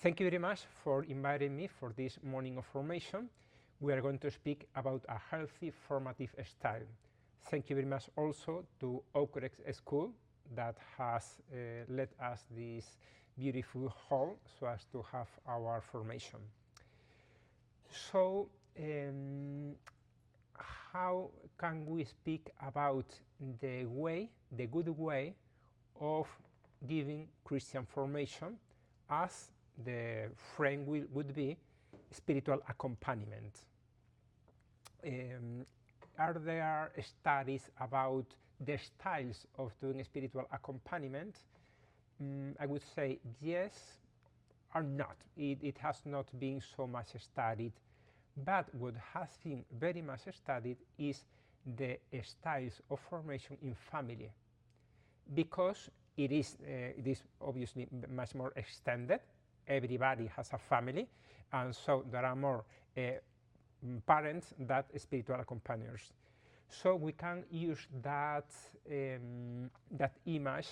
Thank you very much for inviting me for this morning of formation. We are going to speak about a healthy formative style. Thank you very much also to Oakcrest School that has led us this beautiful hall so as to have our formation. So, how can we speak about the good way of giving Christian formation, as the frame would be spiritual accompaniment? Are there studies about the styles of doing spiritual accompaniment? I would say yes or not. It has not been so much studied, but what has been very much studied is the styles of formation in family, because it is obviously much more extended. Everybody has a family, and so there are more parents than spiritual accompagners. So we can use that image,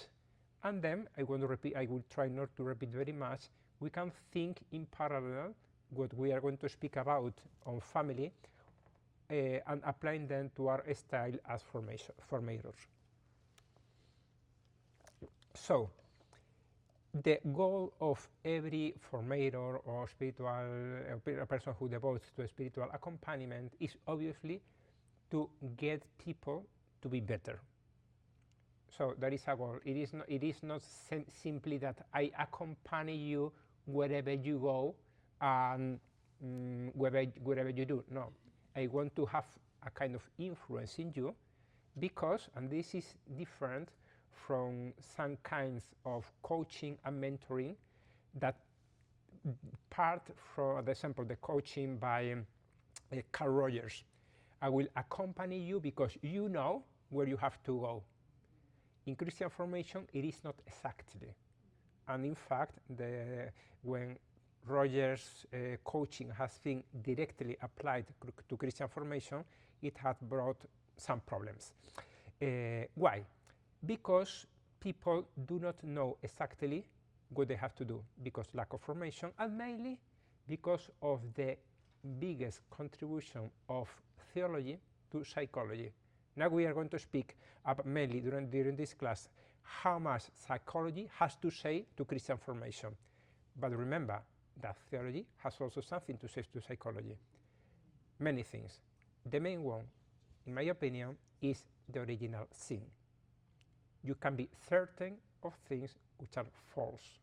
and then I will try not to repeat very much. We can think in parallel what we are going to speak about on family and applying them to our style as formators. So, the goal of every formator or a person who devotes to spiritual accompaniment is obviously to get people to be better. So that is a goal. It is not simply that I accompany you wherever you go and wherever you do. No, I want to have a kind of influence in you, because, and this is different from some kinds of coaching and mentoring that part from, for example, the coaching by Carl Rogers. I will accompany you because you know where you have to go. In Christian formation, it is not exactly. And in fact, when Rogers' coaching has been directly applied to Christian formation, it has brought some problems. Why? Because people do not know exactly what they have to do, because lack of formation, and mainly because of the biggest contribution of theology to psychology. Now we are going to speak about mainly during this class how much psychology has to say to Christian formation. But remember that theology has also something to say to psychology. Many things. The main one, in my opinion, is the original sin. You can be certain of things which are false,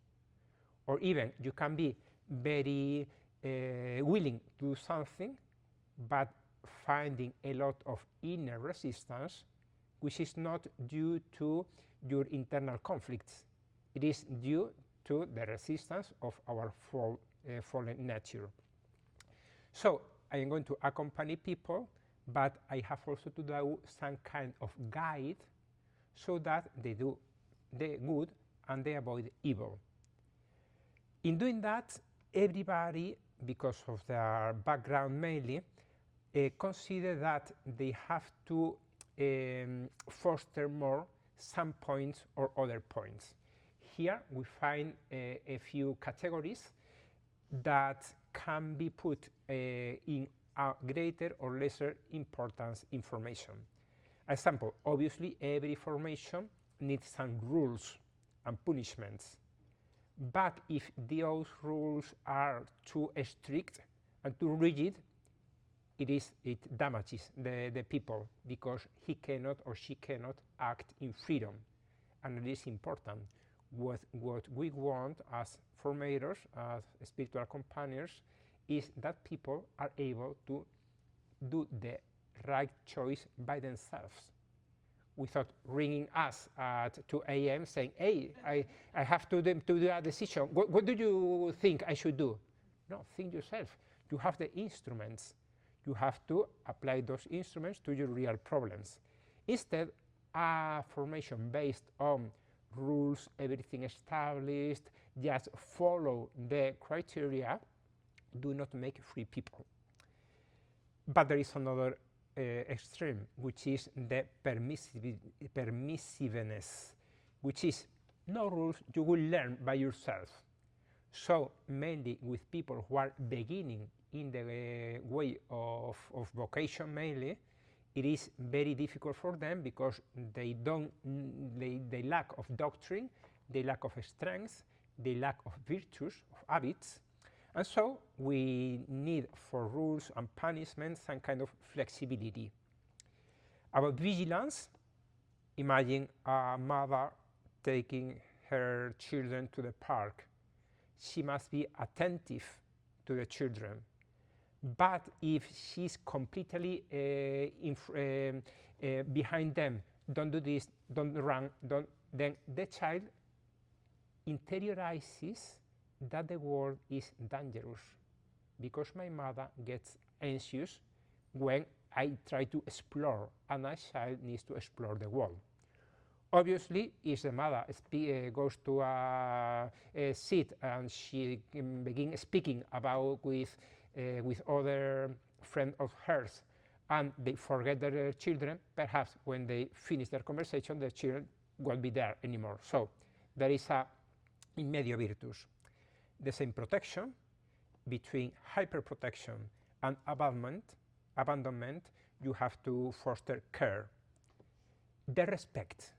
or even you can be very willing to do something, but finding a lot of inner resistance, which is not due to your internal conflicts. It is due to the resistance of our fallen nature. So I am going to accompany people, but I have also to do some kind of guide so that they do the good and they avoid evil. In doing that, everybody, because of their background mainly, consider that they have to foster more some points or other points. Here we find a few categories that can be put in a greater or lesser importance information. Example, obviously every formation needs some rules and punishments, but if those rules are too strict and too rigid, it damages the people, because he cannot or she cannot act in freedom. And it is important. What we want as formators, as spiritual companions, is that people are able to do the right choice by themselves, without ringing us at 2 a.m. saying, hey, I have to do a decision. What do you think I should do? No, think yourself. You have the instruments. You have to apply those instruments to your real problems. Instead, a formation based on rules, everything established, just follow the criteria, do not make free people. But there is another extreme, which is the permissiveness, which is no rules, you will learn by yourself. So mainly with people who are beginning in the way of vocation mainly, it is very difficult for them because they lack of doctrine, they lack of strength, they lack of virtues, of habits, and so we need for rules and punishments some kind of flexibility. About vigilance, imagine a mother taking her children to the park. She must be attentive to the children. But if she's completely behind them, don't do this, don't run, then the child interiorizes that the world is dangerous, because my mother gets anxious when I try to explore, and a child needs to explore the world. Obviously, if the mother goes to a seat and she begins speaking about with other friends of hers, and they forget their children, perhaps when they finish their conversation, the children won't be there anymore. So there is a in medio virtus. The same protection between hyperprotection and abandonment, you have to foster care. The respect.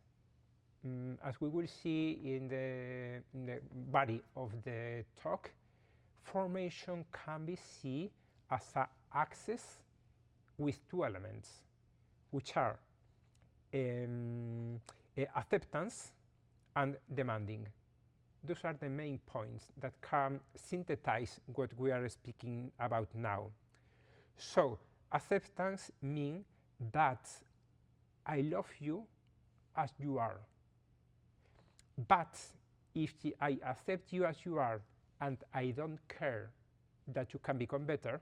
As we will see in the body of the talk, formation can be seen as an axis with two elements, which are acceptance and demanding. Those are the main points that can synthesize what we are speaking about now. So, acceptance means that I love you as you are. But if I accept you as you are and I don't care that you can become better,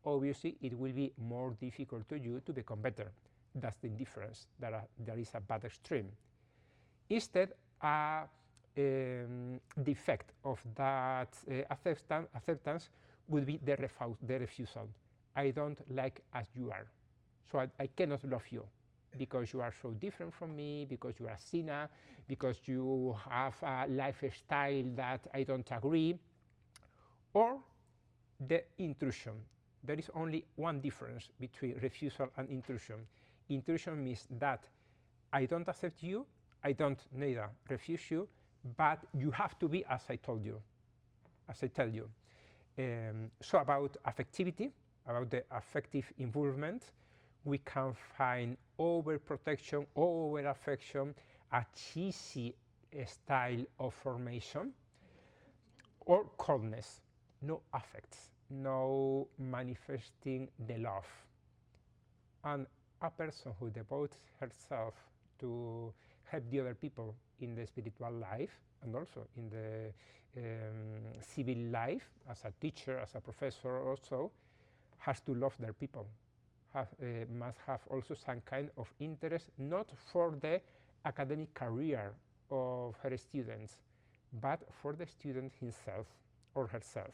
obviously it will be more difficult to you to become better. That's the difference. There is a bad extreme. Instead, the effect of that acceptance would be the refusal. I don't like as you are, so I cannot love you because you are so different from me, because you are a sinner, because you have a lifestyle that I don't agree. Or the intrusion. There is only one difference between refusal and intrusion. Intrusion means that I don't accept you, I don't neither refuse you, but you have to be as I told you, as I tell you. So about affectivity, about the affective involvement, we can find overprotection, over-affection, a cheesy style of formation, or coldness, no affects, no manifesting the love. And a person who devotes herself to help the other people in the spiritual life and also in the civil life, as a teacher, as a professor also, has to love their people, must have also some kind of interest, not for the academic career of her students, but for the student himself or herself.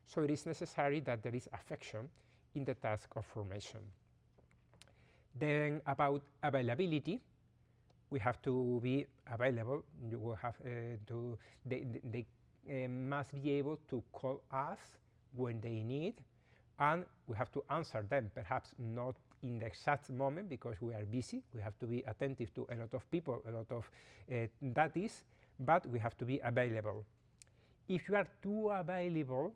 So it is necessary that there is affection in the task of formation. Then about availability, we have to be available. You will have they must be able to call us when they need, and we have to answer them, perhaps not in the exact moment because we are busy. We have to be attentive to a lot of people, a lot of that is, but we have to be available. If you are too available,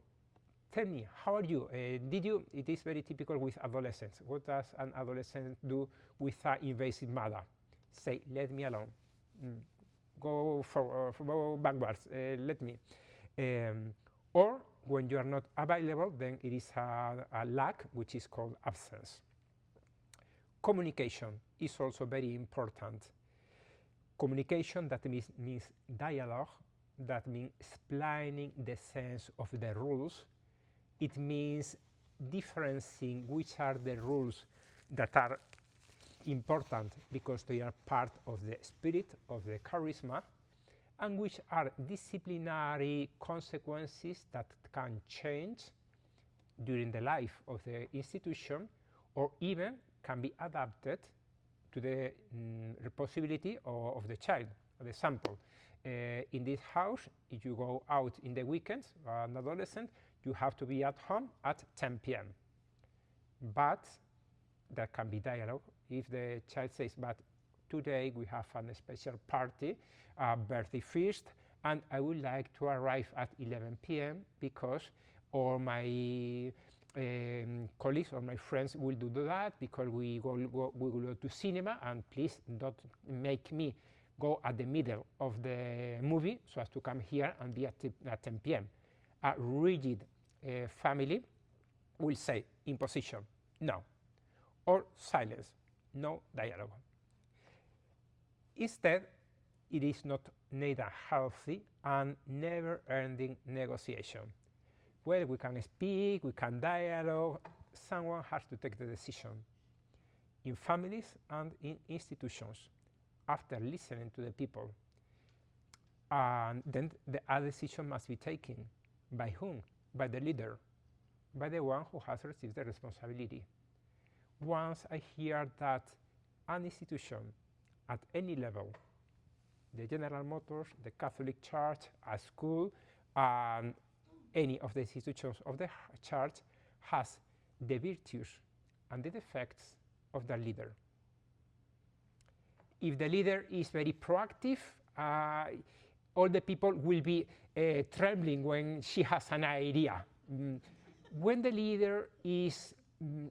tell me, how are you? It is very typical with adolescents. What does an adolescent do with an invasive mother? Say, let me alone. Go forward, go backwards, let me. Or when you are not available, then it is a lack, which is called absence. Communication is also very important. Communication, that means dialogue, that means explaining the sense of the rules. It means differentiating which are the rules that are important because they are part of the spirit of the charisma, and which are disciplinary consequences that can change during the life of the institution, or even can be adapted to the possibility of the child, of the sample. in this house, if you go out in the weekends, an adolescent, you have to be at home at 10 p.m. But there can be dialogue if the child says, but today we have a special party, a birthday feast, and I would like to arrive at 11 p.m. because all my colleagues or my friends will do that because we will go to cinema, and please don't make me go at the middle of the movie so as to come here and be at 10 p.m. A rigid family will say imposition, no, or silence, no dialogue. Instead, it is not neither healthy and never-ending negotiation. Well, we can speak, we can dialogue, someone has to take the decision. In families and in institutions, after listening to the people, and then a decision must be taken. By whom? By the leader, by the one who has received the responsibility. Once I hear that an institution at any level, the General Motors, the Catholic Church, a school, and any of the institutions of the church has the virtues and the defects of the leader. If the leader is very proactive, all the people will be trembling when she has an idea. When the leader is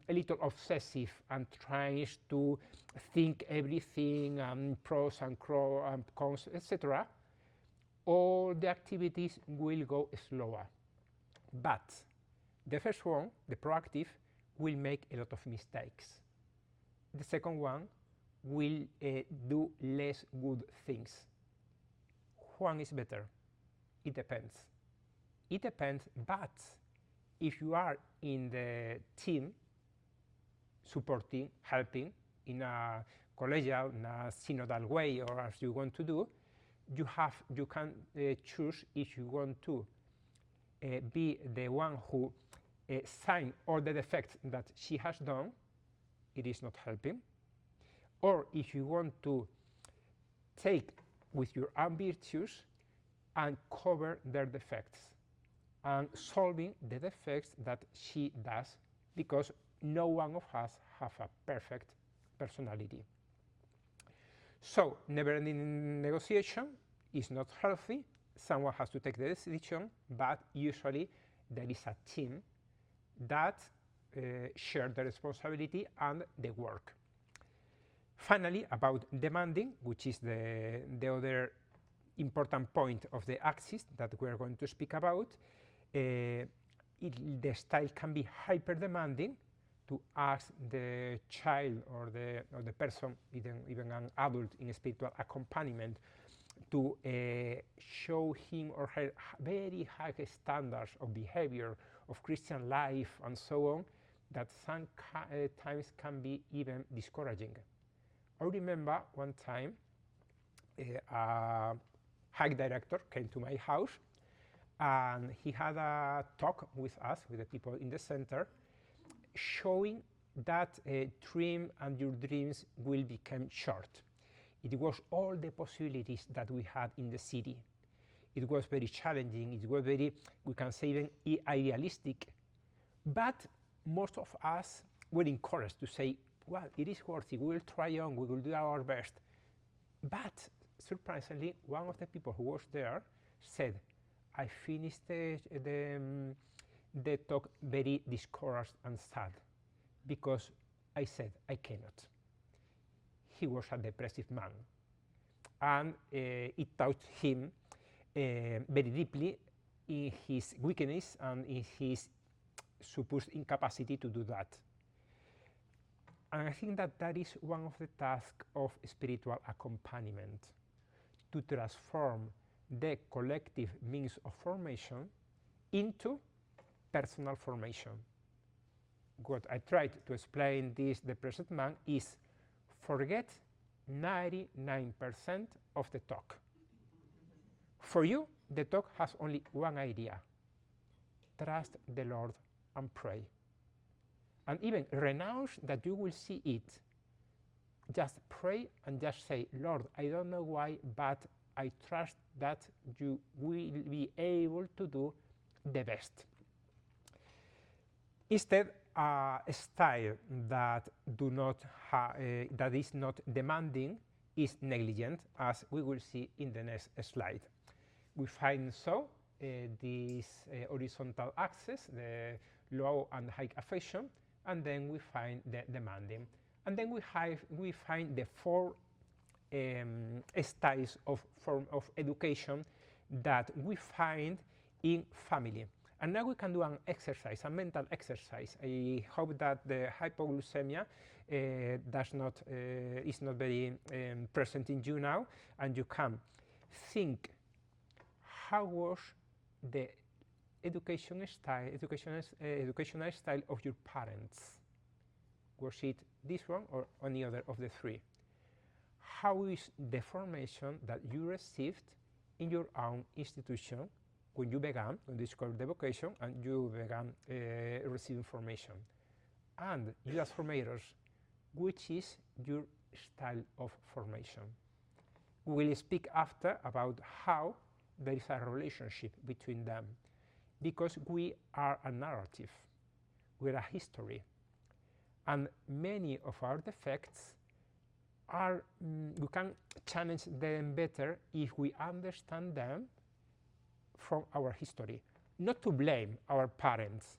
a little obsessive and tries to think everything, pros and cons, etc., all the activities will go slower. But the first one, the proactive, will make a lot of mistakes. The second one will do less good things. One is better. It depends. It depends, but if you are in the team, supporting, helping, in a collegial, in a synodal way, or as you want to do, you can choose if you want to be the one who sign all the defects that she has done, it is not helping, or if you want to take with your own virtues and cover their defects and solving the defects that she does, because no one of us have a perfect personality. So never-ending negotiation is not healthy. Someone has to take the decision, but usually there is a team that share the responsibility and the work. Finally, about demanding, which is the other important point of the axis that we are going to speak about, the style can be hyper-demanding to ask the child or the person, even an adult in spiritual accompaniment, to show him or her very high standards of behavior, of Christian life, and so on, that sometimes can be even discouraging. I remember one time a hike director came to my house and he had a talk with us, with the people in the center, showing that dream and your dreams will become short. It was all the possibilities that we had in the city. It was very challenging, it was very, we can say even idealistic, but most of us were encouraged to say, well, it is worthy, we will try on, we will do our best. But surprisingly, one of the people who was there said, I finished the talk very discouraged and sad, because I said, I cannot. He was a depressive man, and it touched him very deeply in his weakness and in his supposed incapacity to do that. And I think that that is one of the tasks of spiritual accompaniment, to transform the collective means of formation into personal formation. What I tried to explain this depressed man is forget 99% of the talk. For you, the talk has only one idea: trust the Lord and pray. And even renounce that you will see it. Just pray and just say, Lord, I don't know why, but I trust that you will be able to do the best. Instead, a style that that is not demanding is negligent, as we will see in the next slide. We find this horizontal axis, the low and high affection, and then we find the demanding. And then we find the four styles of form of education that we find in family. And now we can do an exercise, a mental exercise. I hope that the hypoglycemia is not very present in you now, and you can think how was the educational style of your parents. Was it this one or any other of the three? How is the formation that you received in your own institution when you discovered the vocation and you began receiving formation? And you as formators, which is your style of formation? We will speak after about how there is a relationship between them, because we are a narrative, we are a history, and many of our defects are, we can challenge them better if we understand them from our history. Not to blame our parents,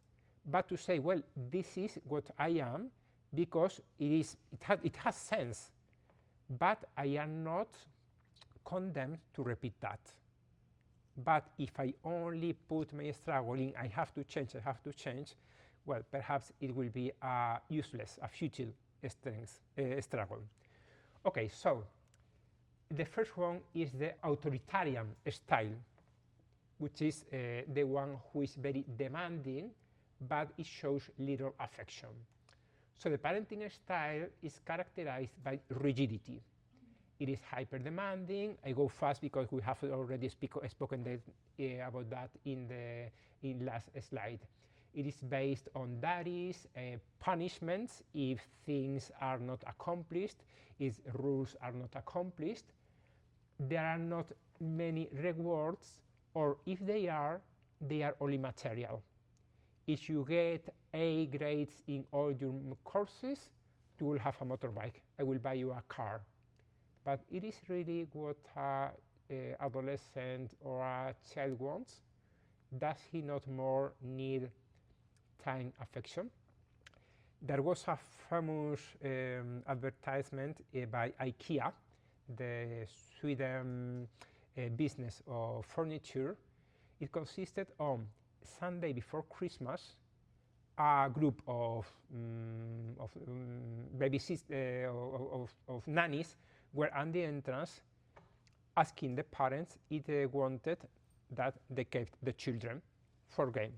but to say, well, this is what I am because it has sense, but I am not condemned to repeat that. But if I only put my struggle in, I have to change, well, perhaps it will be a useless, a futile struggle. Okay, so the first one is the authoritarian style, which is the one who is very demanding, but it shows little affection. So the parenting style is characterized by rigidity. It is hyper demanding. I go fast because we have already spoken about that in the last slide. It is based on duties, punishments if things are not accomplished, if rules are not accomplished. There are not many rewards, or if they are only material. If you get A grades in all your courses, you will have a motorbike. I will buy you a car. But it is really what an adolescent or a child wants. Does he not more need time, affection? There was a famous advertisement by IKEA, the Sweden business of furniture. It consisted on Sunday before Christmas, a group of nannies were at the entrance asking the parents if they wanted that they kept the children for game.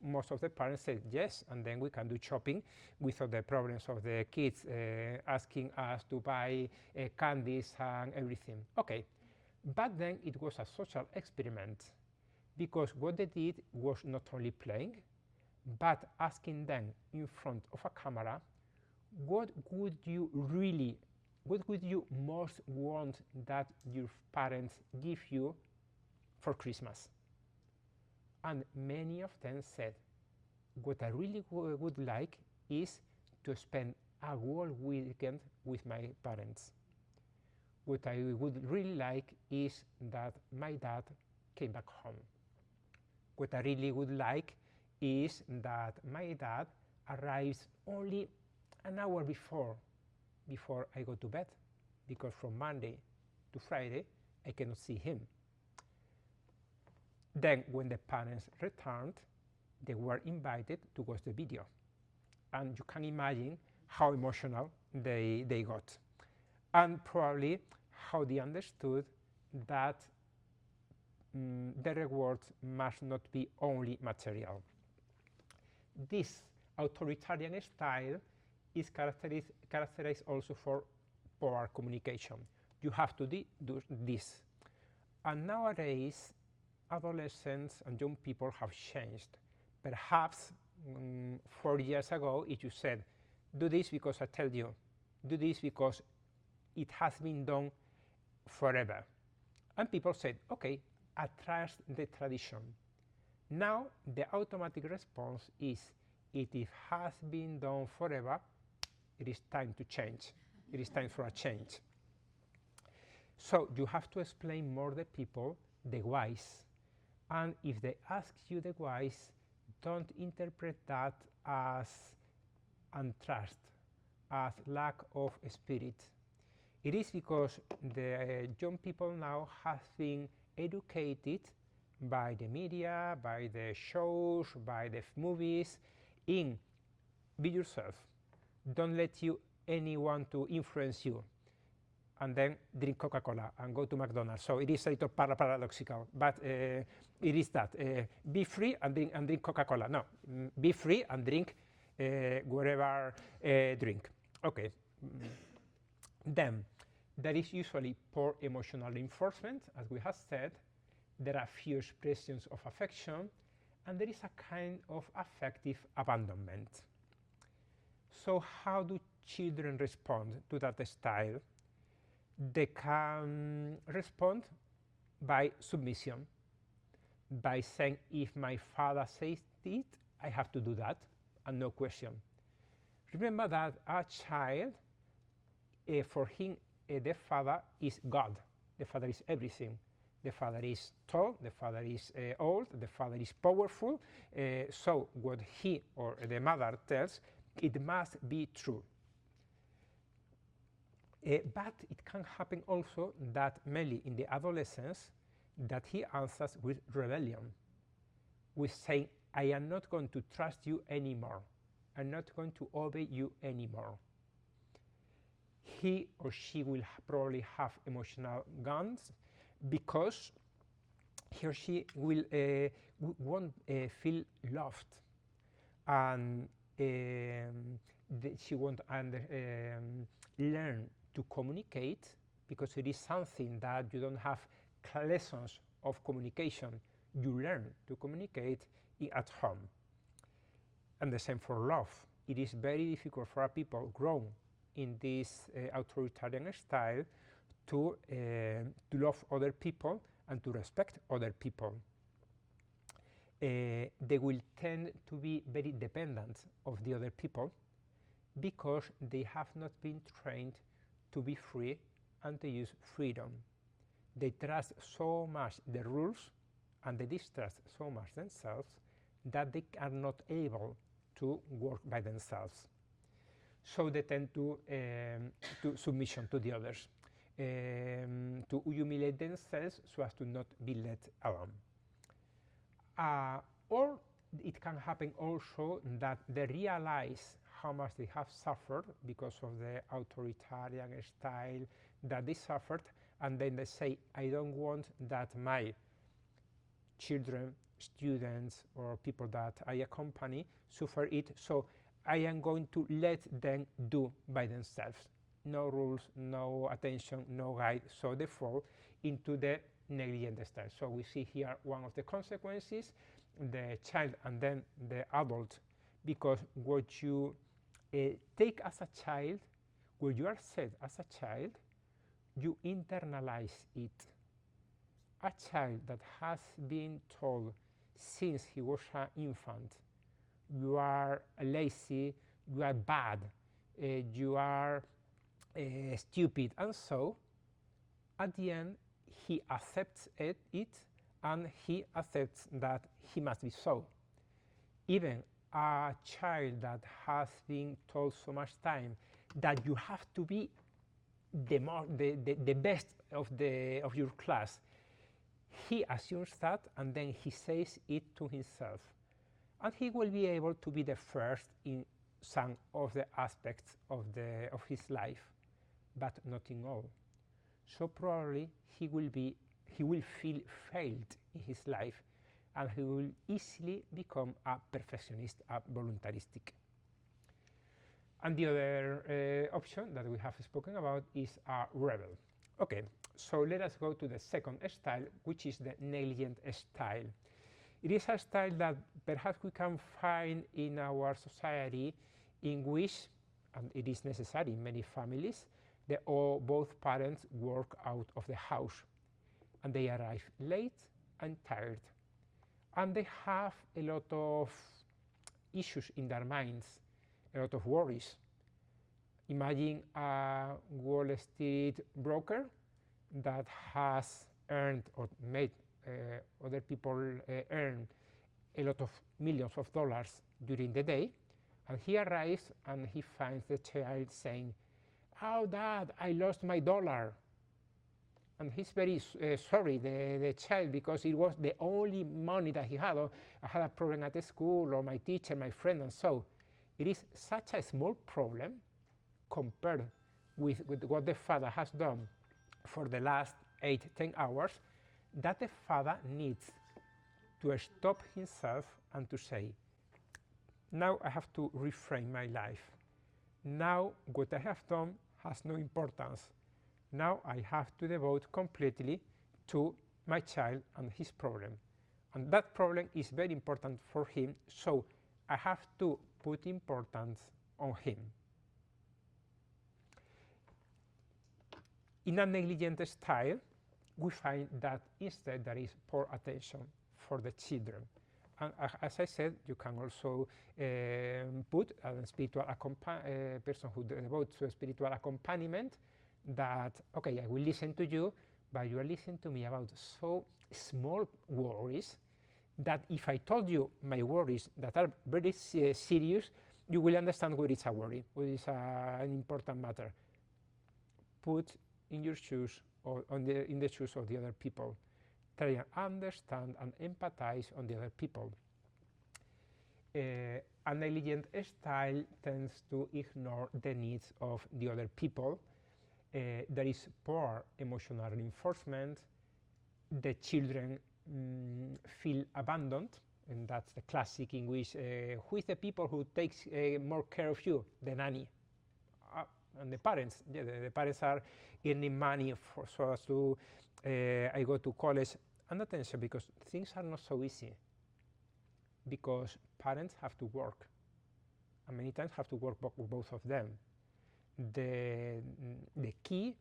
Most of the parents said yes, and then we can do shopping without the problems of the kids asking us to buy candies and everything. Okay, but then it was a social experiment, because what they did was not only playing, but asking them in front of a camera, what would you most want that your parents give you for Christmas? And many of them said, what I really would like is to spend a whole weekend with my parents. What I would really like is that my dad came back home. What I really would like is that my dad arrives only an hour before I go to bed, because from Monday to Friday I cannot see him. Then when the parents returned, they were invited to watch the video, and you can imagine how emotional they got, and probably how they understood that the rewards must not be only material. This authoritarian style is characterized also for poor communication. You have to do this. And nowadays, adolescents and young people have changed. Perhaps 4 years ago, if you said, do this because I tell you, do this because it has been done forever. And people said, okay, I trust the tradition. Now the automatic response is, if it has been done forever, it is time to change. It is time for a change. So you have to explain more the people the whys. And if they ask you the whys, don't interpret that as untrust, as lack of spirit. It is because the young people now have been educated by the media, by the shows, by the movies, in be yourself. Don't let anyone to influence you, and then drink Coca-Cola and go to McDonald's. So it is a little paradoxical, but it is that. Be free and drink Coca-Cola. No, be free and drink whatever drink. Okay. Then there is usually poor emotional reinforcement, as we have said. There are few expressions of affection, and there is a kind of affective abandonment. So how do children respond to that style? They can respond by submission, by saying, if my father says it, I have to do that, and no question. Remember that a child, for him, the father is God. The father is everything. The father is tall, the father is old, the father is powerful. So what he or the mother tells, it must be true. But it can happen also that mainly in the adolescence, that he answers with rebellion, with saying, I am not going to trust you anymore. I'm not going to obey you anymore. He or she will probably have emotional guns, because he or she will won't feel loved, and she won't learn to communicate, because it is something that you don't have lessons of communication. You learn to communicate at home. And the same for love. It is very difficult for people grown in this authoritarian style to love other people and to respect other people. They will tend to be very dependent of the other people, because they have not been trained to be free and to use freedom. They trust so much the rules, and they distrust so much themselves, that they are not able to work by themselves. So they tend to submission to the others, to humiliate themselves so as to not be let alone. Or it can happen also that they realize how much they have suffered because of the authoritarian style that they suffered, and then they say, I don't want that my children, students, or people that I accompany suffer it, so I am going to let them do by themselves. No rules, no attention, no guide, so they fall into the negligent style. So we see here one of the consequences, the child and then the adult, because what you take as a child, what you are said as a child, you internalize it. A child that has been told since he was an infant, you are lazy, you are bad, you are stupid, and so at the end he accepts it, and he accepts that he must be so. Even a child that has been told so much time that you have to be the best of your class, he assumes that, and then he says it to himself, and he will be able to be the first in some of the aspects of his life, but not in all. So probably he will feel failed in his life, and he will easily become a perfectionist, a voluntaristic. And the other option that we have spoken about is a rebel. Okay, so let us go to the second style, which is the negligent style. It is a style that perhaps we can find in our society, in which, and it is necessary in many families, both parents work out of the house. and they arrive late and tired, and they have a lot of issues in their minds, a lot of worries. Imagine a Wall Street broker that has earned or made other people earn a lot of millions of dollars during the day, and he arrives and he finds the child saying, "Oh, Dad, I lost my dollar." And he's very sorry, the child, because it was the only money that he had, or I had a problem at the school, or my teacher, my friend, and so. It is such a small problem compared with what the father has done for the last 8-10 hours, that the father needs to stop himself and to say, now I have to reframe my life. Now what I have done has no importance. Now I have to devote completely to my child and his problem. And that problem is very important for him, so I have to put importance on him. In a negligent style, we find that instead there is poor attention for the children. And as I said, you can also put a spiritual person who devotes to a spiritual accompaniment, that, okay, I will listen to you, but you are listening to me about so small worries that if I told you my worries that are very serious, you will understand what is a worry, what is an important matter. Put in your shoes, or in the shoes of the other people. Try and understand and empathize on the other people. A negligent style tends to ignore the needs of the other people. There is poor emotional reinforcement. The children feel abandoned, and that's the classic in which who is the people who takes more care of you? The nanny. And the parents. Yeah, the parents are earning money so as to I go to college. And attention, because things are not so easy, because parents have to work, and many times have to work both of them. The key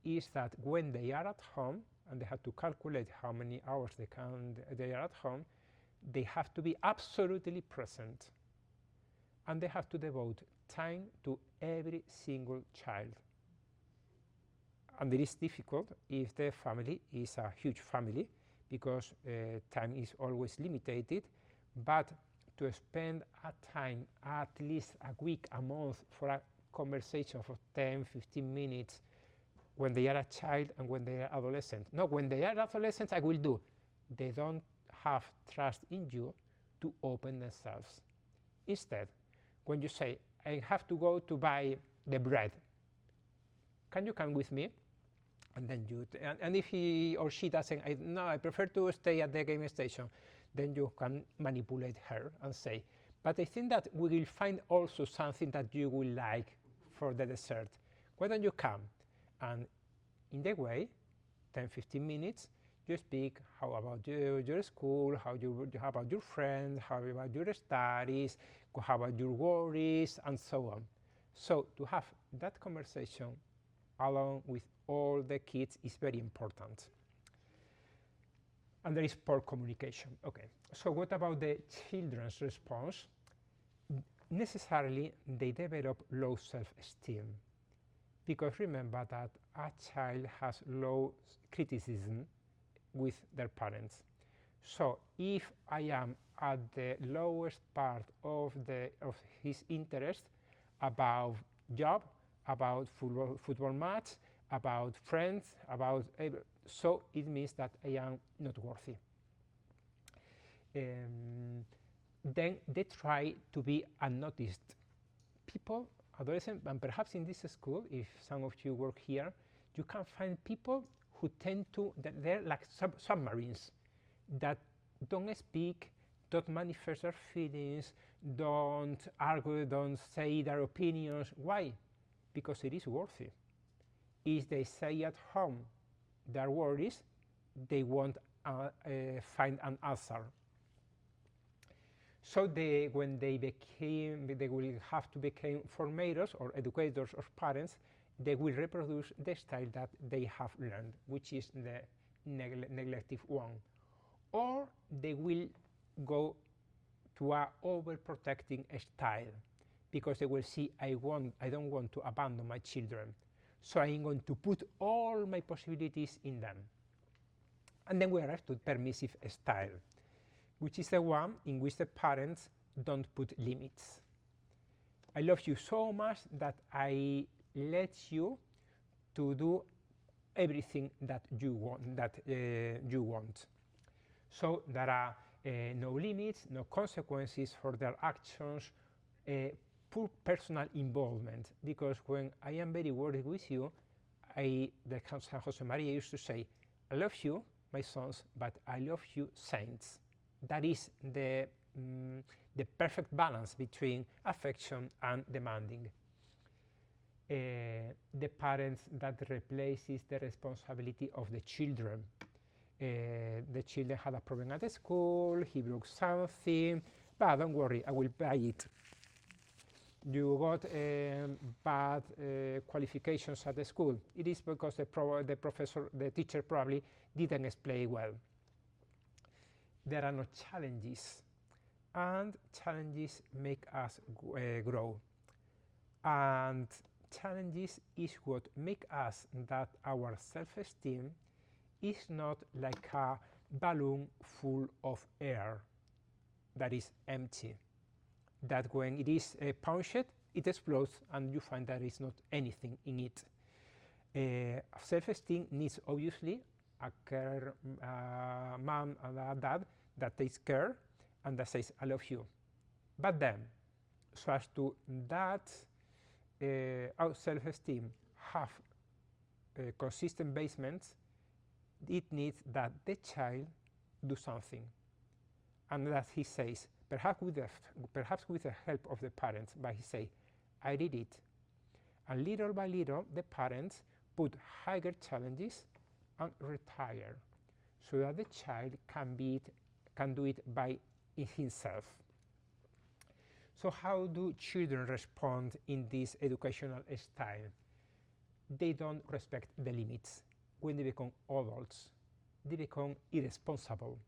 is that when they are at home, and they have to calculate how many hours they are at home, they have to be absolutely present, and they have to devote time to every single child. And it is difficult if the family is a huge family, because time is always limited, but to spend a time, at least a week, a month, for a conversation for 10-15 minutes when they are a child and when they are adolescent. No, when they are adolescents, I will do. They don't have trust in you to open themselves. Instead, when you say, I have to go to buy the bread, can you come with me? And then and if he or she doesn't, no, I prefer to stay at the game station, then you can manipulate her and say, but I think that we will find also something that you will like for the dessert. Why don't you come? And in the way, 10-15 minutes, you speak how about your school, how about your friends, how about your studies, how about your worries, and so on. So to have that conversation along with all the kids is very important. And there is poor communication. Okay, so what about the children's response? Necessarily, they develop low self-esteem, because remember that a child has low criticism with their parents. So if I am at the lowest part of his interest about job, about football match, about friends, so it means that I am not worthy. Then they try to be unnoticed. People, adolescents, and perhaps in this school, if some of you work here, you can find people who tend to, they're like submarines, that don't speak, don't manifest their feelings, don't argue, don't say their opinions. Why? Because it is worthy. If they say at home their worries, they won't find an answer. So when they will have to become formators or educators or parents, they will reproduce the style that they have learned, which is the neglective one, or they will go to a overprotecting style, because they will see I don't want to abandon my children, so I'm going to put all my possibilities in them. And then we arrive to permissive style, which is the one in which the parents don't put limits. I love you so much that I let you to do everything that you want. So there are no limits, no consequences for their actions, poor personal involvement, because when I am very worried with you, the San Jose Maria used to say, I love you, my sons, but I love you, saints. That is the perfect balance between affection and demanding. The parents that replaces the responsibility of the children. The children had a problem at the school, he broke something, but don't worry, I will buy it. You got bad qualifications at the school. It is because the teacher probably didn't explain well. There are no challenges, and challenges make us grow. And challenges is what make us that our self-esteem is not like a balloon full of air that is empty, that when it is punched, it explodes and you find there is not anything in it. Self-esteem needs obviously a care mom and a dad that takes care and that says I love you. But then, so as to that our self-esteem have consistent basements, it needs that the child do something, and that he says, perhaps with the help of the parents, but he say, I did it. And little by little, the parents put higher challenges and retire, so that the child can do it by himself. So how do children respond in this educational style? They don't respect the limits. When they become adults, they become irresponsible,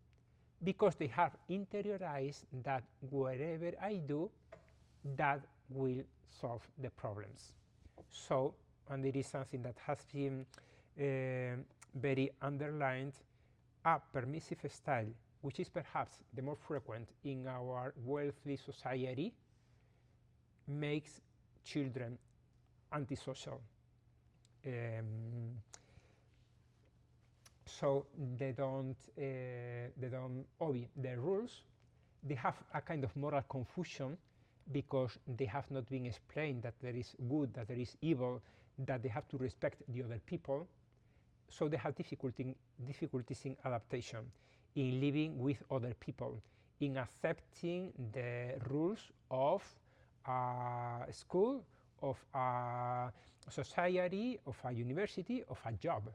because they have interiorized that whatever I do, that will solve the problems. So, and it is something that has been very underlined, a permissive style, which is perhaps the more frequent in our wealthy society, makes children antisocial. So they don't obey the rules. They have a kind of moral confusion, because they have not been explained that there is good, that there is evil, that they have to respect the other people. So they have difficulties in adaptation, in living with other people, in accepting the rules of a school, of a society, of a university, of a job.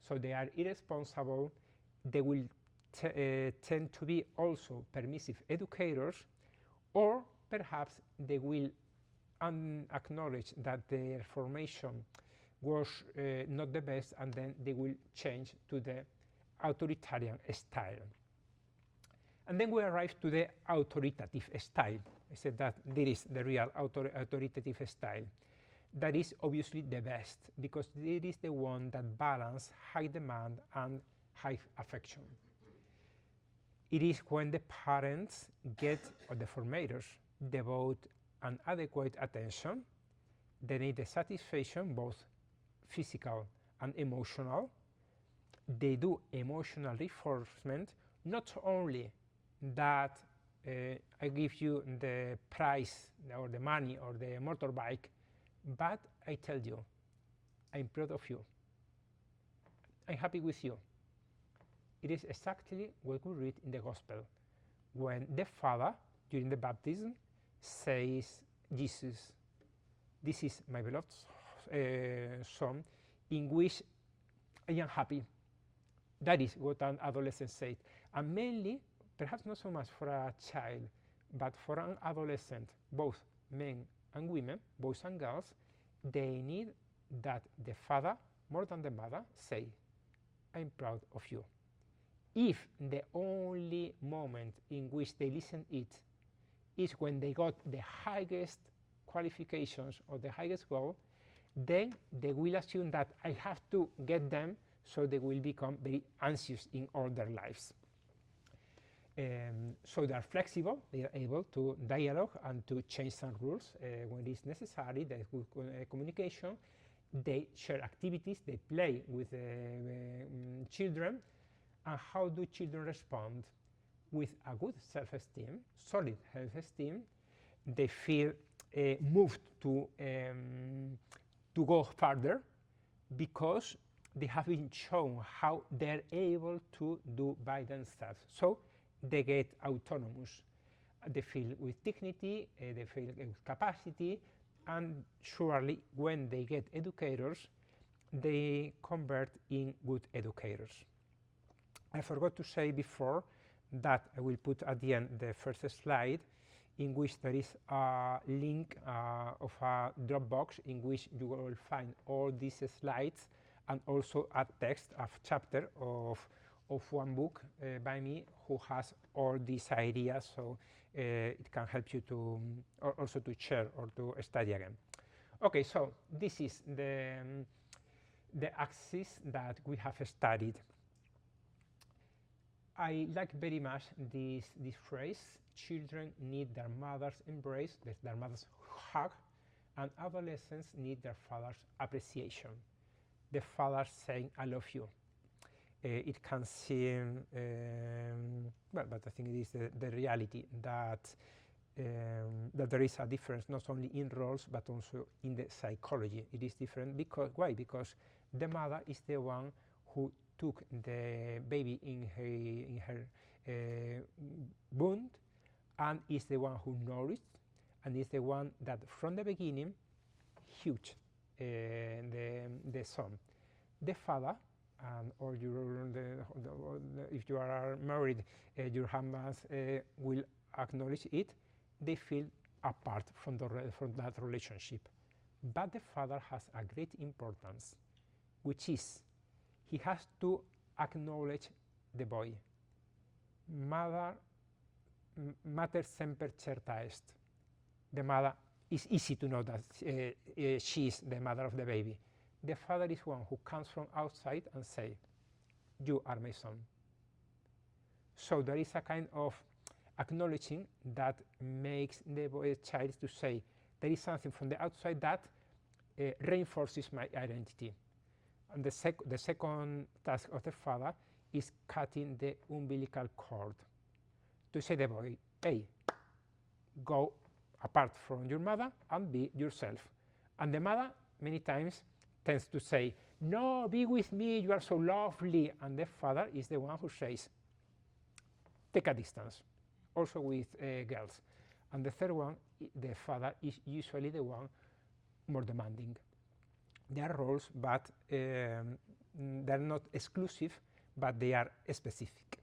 So they are irresponsible. They will tend to be also permissive educators, or perhaps they will acknowledge that their formation was not the best, and then they will change to the authoritarian style. And then we arrive to the authoritative style. I said that there is the real authoritative style. That is obviously the best, because it is the one that balances high demand and high affection. It is when the parents get, or the formators, devote an adequate attention. They need the satisfaction, both physical and emotional. They do emotional reinforcement, not only that I give you the prize or the money or the motorbike, but I tell you, I'm proud of you, I'm happy with you. It is exactly what we read in the Gospel, when the Father, during the baptism, says, Jesus, this is my beloved Son, in which I am happy. That is what an adolescent said. And mainly, perhaps not so much for a child, but for an adolescent, both men and women, boys and girls, they need that the father, more than the mother, say, I'm proud of you. If the only moment in which they listen it is when they got the highest qualifications or the highest goal, then they will assume that I have to get them, so they will become very anxious in all their lives. So they are flexible, they are able to dialogue and to change some rules when it is necessary. There is good communication. They share activities, they play with children. And how do children respond? With a good self-esteem, solid self-esteem. They feel moved to go further because they have been shown how they're able to do by themselves. So they get autonomous. They feel with dignity, they feel with capacity, and surely when they get educators, they convert in good educators. I forgot to say before that I will put at the end the first slide, in which there is a link of a Dropbox in which you will find all these slides, and also a text, a chapter of one book by me, who has all these ideas, so it can help you to also to share or to study again. Okay, so this is the axis that we have studied. I like very much this phrase: children need their mother's embrace, their mother's hug, and adolescents need their father's appreciation. The father saying, I love you. It can seem, well, but I think it is the reality that there is a difference not only in roles but also in the psychology. It is different because, why? Because the mother is the one who took the baby in her womb, and is the one who nourished, and is the one that from the beginning huge the son. The father, or if you are married, your husband will acknowledge it. They feel apart from that relationship. But the father has a great importance, which is he has to acknowledge the boy. Mater semper certa est. The mother is easy to know that she is the mother of the baby. The father is one who comes from outside and say, you are my son. So there is a kind of acknowledging that makes the child to say, there is something from the outside that reinforces my identity. And the second task of the father is cutting the umbilical cord, to say the boy, hey, go apart from your mother and be yourself. And the mother many times tends to say, no, be with me, you are so lovely. And the father is the one who says, take a distance, also with girls. And the third one, the father is usually the one more demanding. There are roles, but they're not exclusive, but they are specific.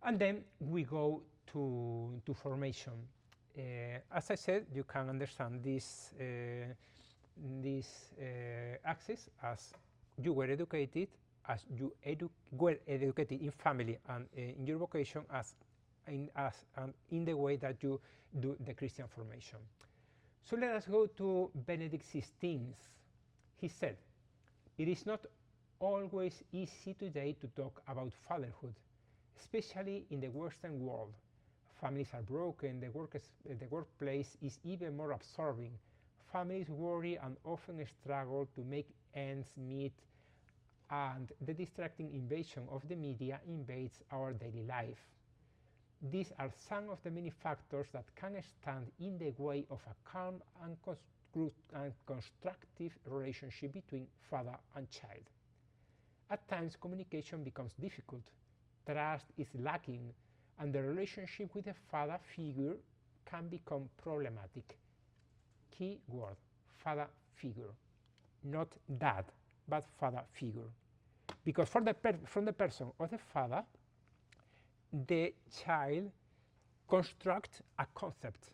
And then we go to formation. As I said, you can understand this axis as you were educated, as you were educated in family and in your vocation, as in the way that you do the Christian formation. So let us go to Benedict XVI. He said, it is not always easy today to talk about fatherhood, especially in the Western world. Families are broken, the workplace is even more absorbing. Families worry and often struggle to make ends meet, and the distracting invasion of the media invades our daily life. These are some of the many factors that can stand in the way of a calm and constructive relationship between father and child. At times, communication becomes difficult, trust is lacking, and the relationship with the father figure can become problematic. Key word, father figure. Not dad, but father figure. Because from the person of the father, the child constructs a concept,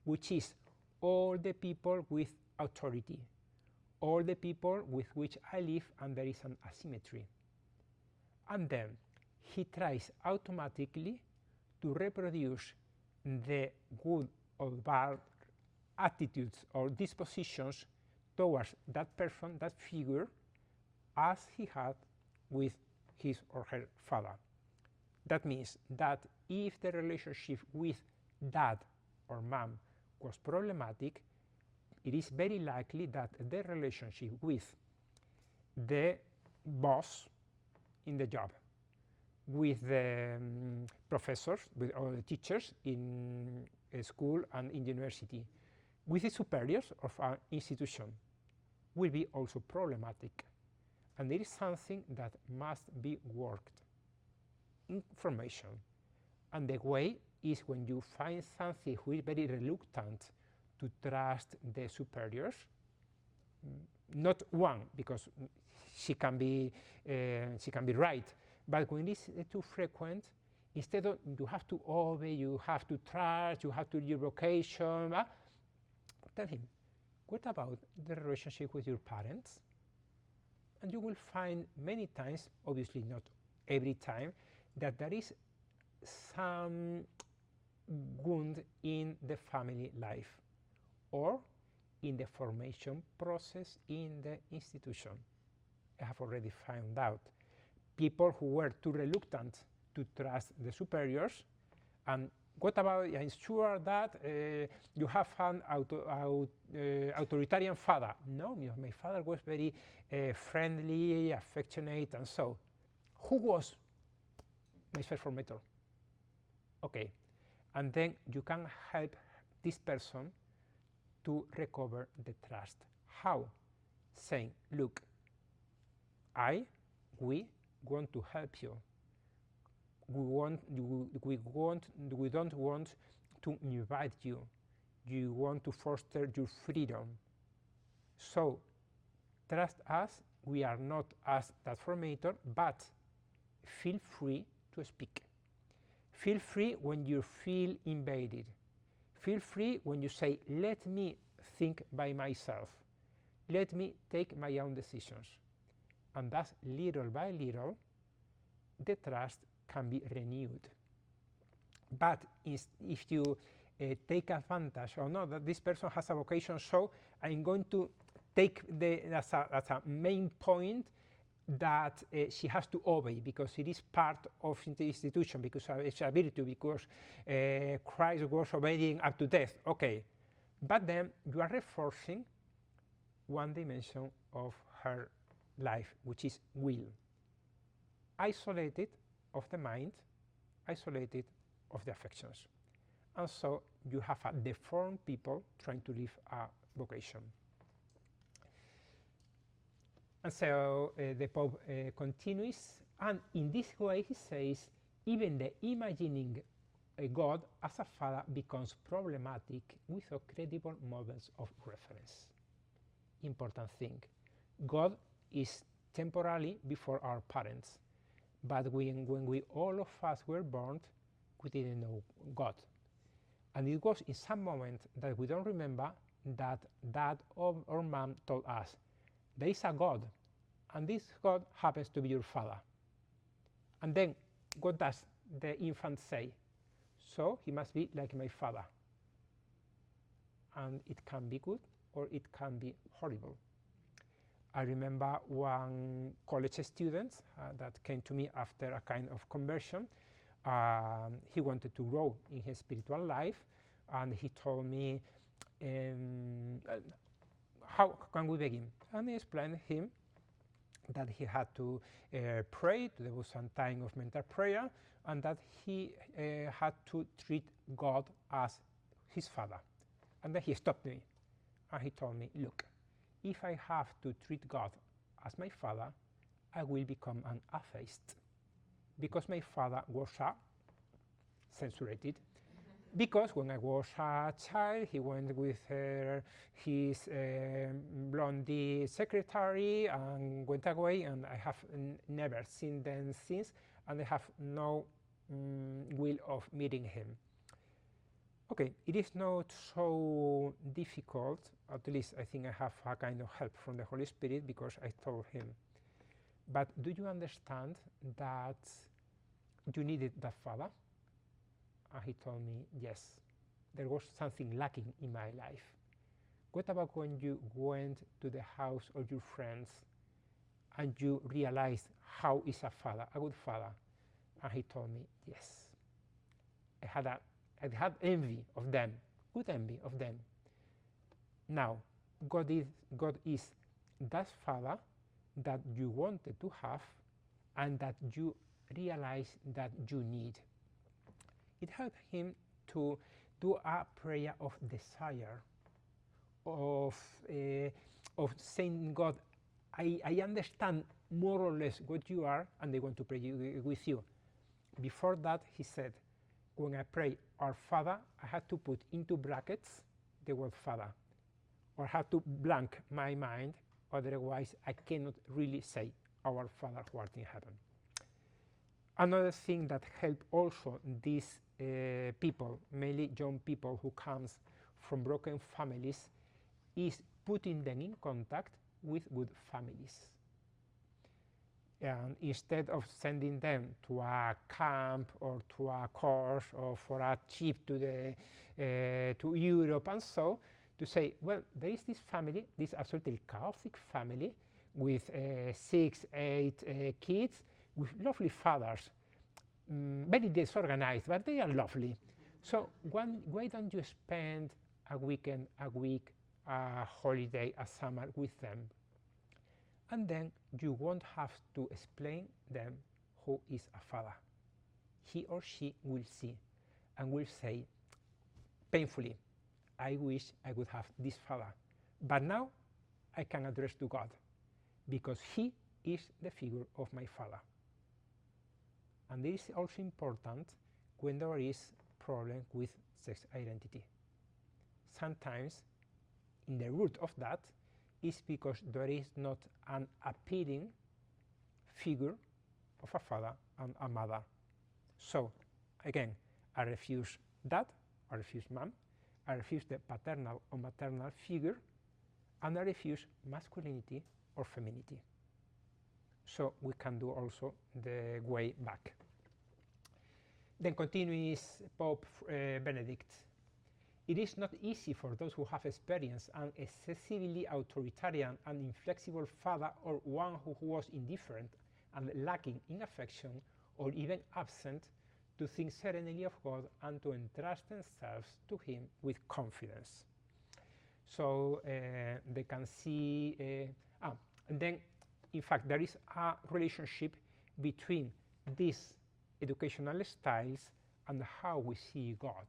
which is all the people with authority, all the people with which I live, and there is an asymmetry. And then he tries automatically to reproduce the good or bad attitudes or dispositions towards that person, that figure, as he had with his or her father. That means that if the relationship with dad or mom was problematic, it is very likely that the relationship with the boss in the job, with the professors, with all the teachers in a school and in university, with the superiors of an institution, will be also problematic. And there is something that must be worked. Information. And the way is when you find something who is very reluctant to trust the superiors, not one, because she can be right, but when it's too frequent, instead of you have to obey, you have to trust, you have to do your vocation, tell him, what about the relationship with your parents? And you will find many times, obviously not every time, that there is some wound in the family life or in the formation process in the institution. I have already found out people who were too reluctant to trust the superiors. And what about, I'm sure that you have an authoritarian father. No, my father was very friendly, affectionate, and so. Who was my first formator? Okay, and then you can help this person to recover the trust. How? Saying, look, we want to help you. We don't want to invite you. You want to foster your freedom. So trust us. We are not as that formator, but feel free to speak. Feel free when you feel invaded. Feel free when you say, let me think by myself. Let me take my own decisions. And thus, little by little, the trust can be renewed. But if you take advantage, or no, that this person has a vocation, so I'm going to take as a main point that she has to obey because it is part of the institution, because it's a virtue, because Christ was obeying up to death. Okay, but then you are reinforcing one dimension of her life, which is will. Isolated of the mind, isolated of the affections. And so you have a deformed people trying to live a vocation. And so the Pope continues, and in this way he says, even the imagining a God as a father becomes problematic without credible models of reference. Important thing. God is temporarily before our parents, but when we all of us were born, we didn't know God. And it was in some moment that we don't remember that dad or mom told us, there is a God, and this God happens to be your father. And then what does the infant say? So he must be like my father. And it can be good or it can be horrible. I remember one college student that came to me after a kind of conversion. He wanted to grow in his spiritual life, and he told me, how can we begin? And I explained him that he had to pray, there was some time of mental prayer, and that he had to treat God as his father. And then he stopped me, and he told me, look, if I have to treat God as my father, I will become an atheist, because my father was censored. Because when I was a child, he went with his blondie secretary and went away, and I have never seen them since, and I have no will of meeting him. Okay, it is not so difficult, at least I think I have a kind of help from the Holy Spirit because I told him. But do you understand that you needed that father? And he told me, yes, there was something lacking in my life. What about when you went to the house of your friends and you realized how is a father, a good father? And he told me, yes, I had envy of them, good envy of them. Now, God is that father that you wanted to have and that you realize that you need. It helped him to do a prayer of desire, of saying, God, I understand more or less what you are, and I want to pray with you. Before that, he said, when I pray our Father, I had to put into brackets the word Father, or have to blank my mind, otherwise I cannot really say our Father who art in heaven. Another thing that helped also these people, mainly young people who comes from broken families, is putting them in contact with good families. And instead of sending them to a camp or to a course or for a trip to Europe and so, to say, well, there is this family, this absolutely chaotic family with 6, 8 kids with lovely fathers, very disorganized, but they are lovely. So why don't you spend a weekend, a week, a holiday, a summer with them? And then you won't have to explain them who is a father. He or she will see and will say painfully, I wish I would have this father, but now I can address to God because he is the figure of my father. And this is also important when there is problem with sex identity. Sometimes in the root of that is because there is not an appealing figure of a father and a mother. So again, I refuse dad, I refuse mom, I refuse the paternal or maternal figure, and I refuse masculinity or femininity. So we can do also the way back. Then continues Pope Benedict. It is not easy for those who have experienced an excessively authoritarian and inflexible father, or one who was indifferent and lacking in affection or even absent, to think serenely of God and to entrust themselves to him with confidence. So they can see, and then in fact there is a relationship between these educational styles and how we see God.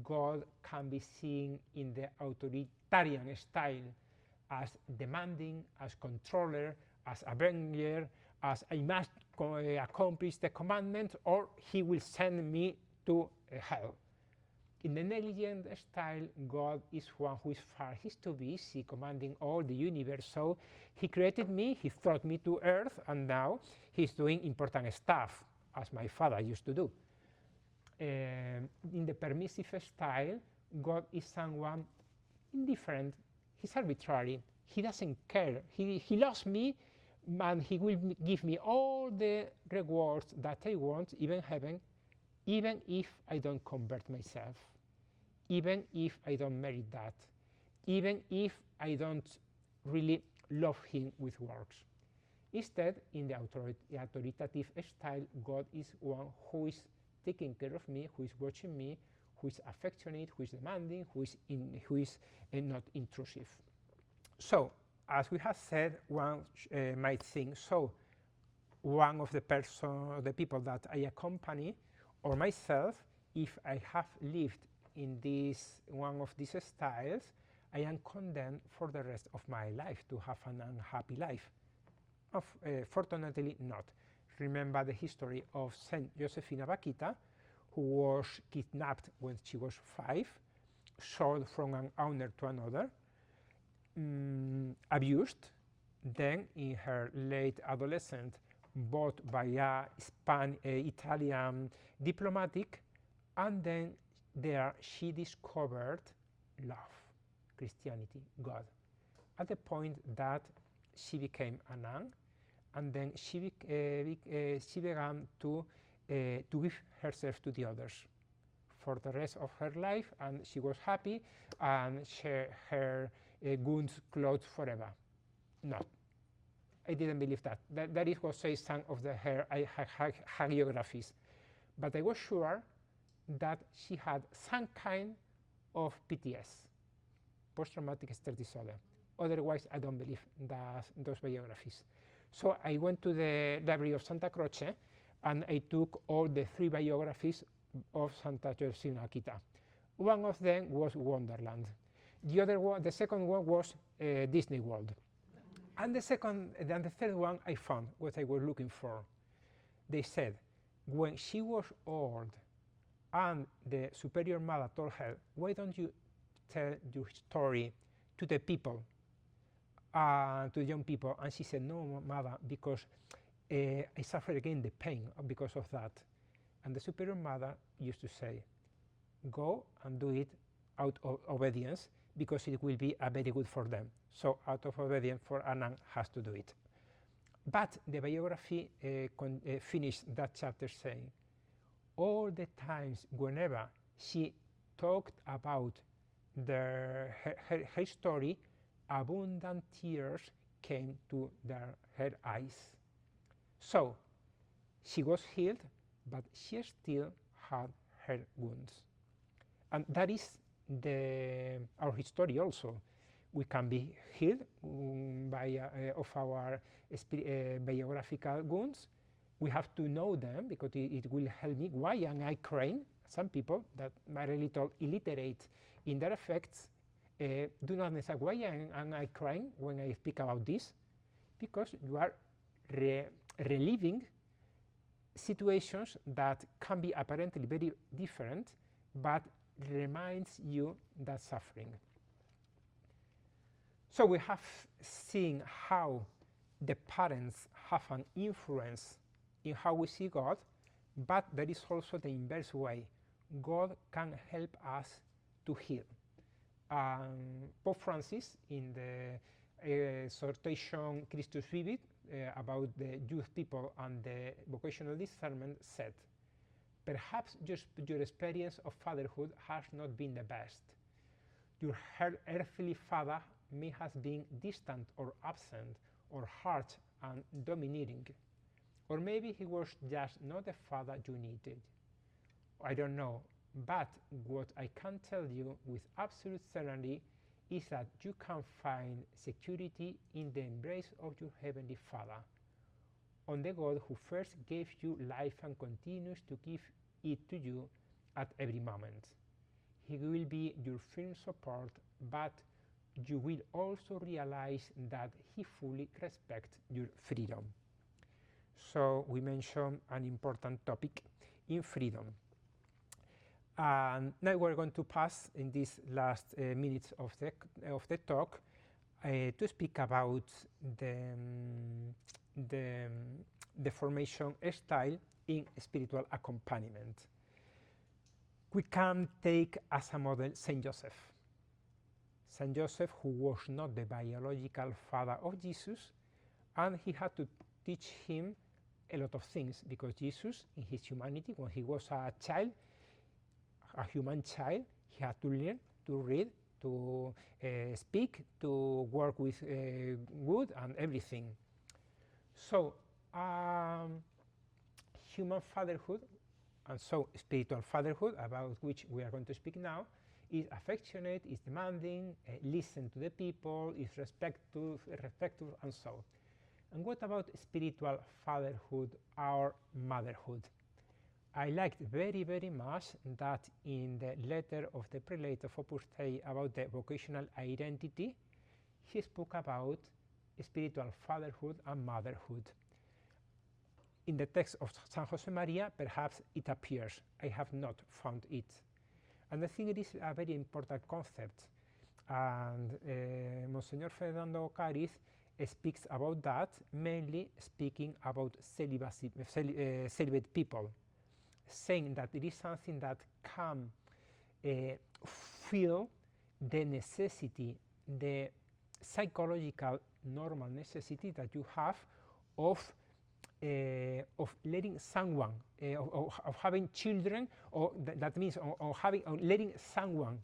God can be seen in the authoritarian style as demanding, as controller, as avenger, as I must accomplish the commandment or he will send me to hell. In the negligent style, God is one who is far. He's too busy commanding all the universe. So he created me, he brought me to earth, and now he's doing important stuff, as my father used to do. In the permissive style, God is someone indifferent, he's arbitrary, he doesn't care, he loves me, and he will give me all the rewards that I want, even heaven, even if I don't convert myself, even if I don't merit that, even if I don't really love him with works. Instead, in the authoritative style, God is one who is taking care of me, who is watching me, who is affectionate, who is demanding, who is not intrusive. So, as we have said, one might think, so one of the people that I accompany, or myself, if I have lived in one of these styles, I am condemned for the rest of my life to have an unhappy life. Fortunately not. Remember the history of Saint Josephina Bakhita, who was kidnapped when she was 5, sold from an owner to another, abused, then in her late adolescence bought by a Italian diplomatic, and then there she discovered love, Christianity, God, at the point that she became a nun, and then she began to give herself to the others for the rest of her life, and she was happy and share her goods, clothes forever. No, I didn't believe that. That is what says some of her hagiographies. But I was sure that she had some kind of PTS, post-traumatic stress disorder. Otherwise, I don't believe those biographies. So I went to the library of Santa Croce, and I took all the 3 biographies of Santa Teresina Akita. One of them was Wonderland. The second one was Disney World. And the third one I found what I was looking for. They said, when she was old and the superior mother told her, why don't you tell your story to the people, to the young people? And she said, no, mother, because I suffer again the pain because of that. And the superior mother used to say, go and do it out of obedience, because it will be very good for them. So out of obedience, for a nun has to do it. But the biography finished that chapter saying, all the times whenever she talked about her story, abundant tears came to her eyes. So she was healed, but she still had her wounds. And that is our history also. We can be healed of our biographical wounds. We have to know them, because it will help me. Why am I crying? Some people that are a little illiterate in their effects do not understand why am I crying when I speak about this, because you are reliving situations that can be apparently very different, but reminds you that suffering. So we have seen how the parents have an influence in how we see God, but there is also the inverse way. God can help us to heal. Pope Francis, in the exhortation Christus Vivit, about the youth people and the vocational discernment, said, perhaps your experience of fatherhood has not been the best. Your earthly father may have been distant or absent or harsh and domineering. Or maybe he was just not the father you needed. I don't know, but what I can tell you with absolute certainty is that you can find security in the embrace of your Heavenly Father, on the God who first gave you life and continues to give it to you at every moment. He will be your firm support, but you will also realize that he fully respects your freedom. So we mentioned an important topic in freedom. And now we're going to pass in these last minutes of the talk to speak about the formation style in spiritual accompaniment. We can take as a model Saint Joseph. Saint Joseph, who was not the biological father of Jesus, and he had to teach him a lot of things, because Jesus, in his humanity, when he was a child, a human child, he had to learn to read, to speak, to work with wood and everything. So human fatherhood, and so spiritual fatherhood, about which we are going to speak now, is affectionate, is demanding, listen to the people, is respectful, and so. And what about spiritual fatherhood or motherhood? I liked very, very much that in the letter of the prelate of Opus Dei about the vocational identity, he spoke about spiritual fatherhood and motherhood. In the text of San Josemaria, perhaps it appears. I have not found it. And I think it is a very important concept. And Monsignor Fernando Cariz speaks about that, mainly speaking about celibate people, saying that it is something that can feel the necessity, the psychological normal necessity that you have of letting someone, of having children, or that means of having, or letting someone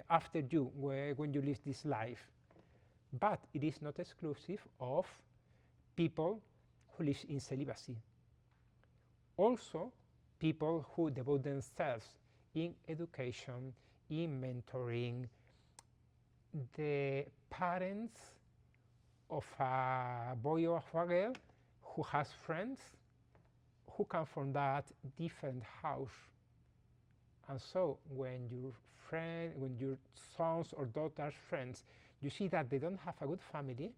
after you when you live this life. But it is not exclusive of people who live in celibacy. Also, people who devote themselves in education, in mentoring, the parents of a boy or a girl who has friends who come from that different house. And so when your sons or daughters' friends, you see that they don't have a good family,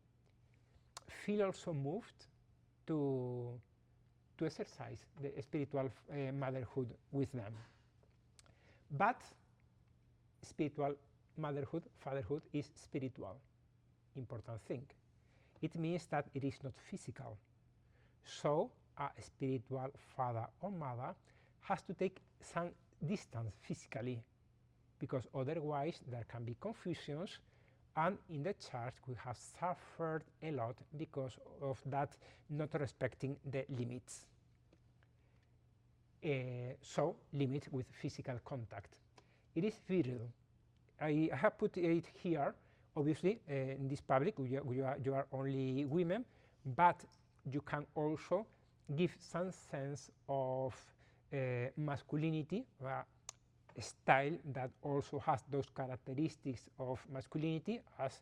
feel also moved to exercise the spiritual motherhood with them. But spiritual motherhood, fatherhood is spiritual, important thing. It means that it is not physical. So a spiritual father or mother has to take some distance physically, because otherwise there can be confusions, and in the church we have suffered a lot because of that not respecting the limits. So limit with physical contact. It is vital. I have put it here, obviously, in this public, you are only women, but you can also give some sense of masculinity, a style that also has those characteristics of masculinity as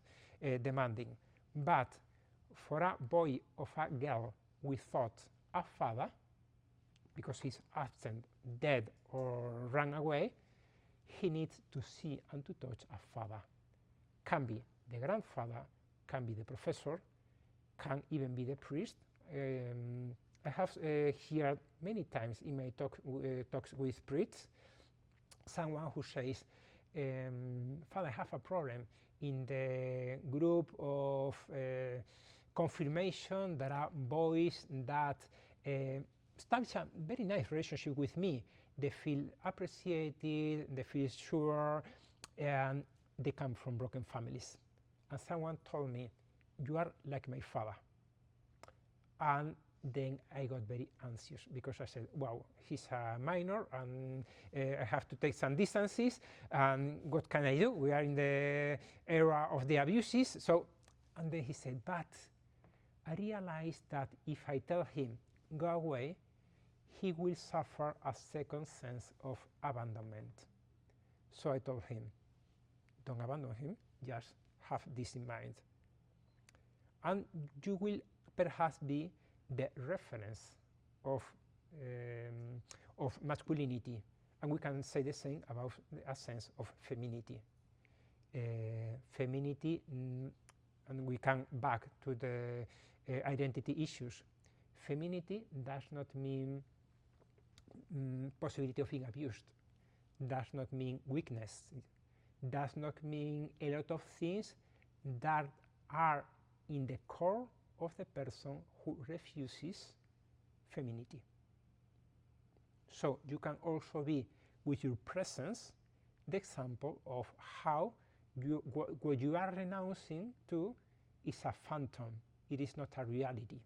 demanding. But for a boy or a girl without a father, because he's absent, dead, or run away, he needs to see and to touch a father. Can be the grandfather, can be the professor, can even be the priest. I have heard many times in my talks with priests, someone who says, Father, I have a problem. In the group of confirmation, there are boys that establish a very nice relationship with me. They feel appreciated, they feel sure, and they come from broken families. And someone told me, you are like my father. And then I got very anxious, because I said, wow, he's a minor and I have to take some distances, and what can I do? We are in the era of the abuses. So, and then he said, but I realized that if I tell him, go away, he will suffer a second sense of abandonment. So I told him, don't abandon him, just have this in mind. And you will perhaps be the reference of masculinity. And we can say the same about a sense of femininity. Femininity, and we come back to the identity issues. Femininity does not mean possibility of being abused, does not mean weakness, does not mean a lot of things that are in the core of the person who refuses femininity. So you can also be, with your presence, the example of how what you are renouncing to is a phantom, it is not a reality.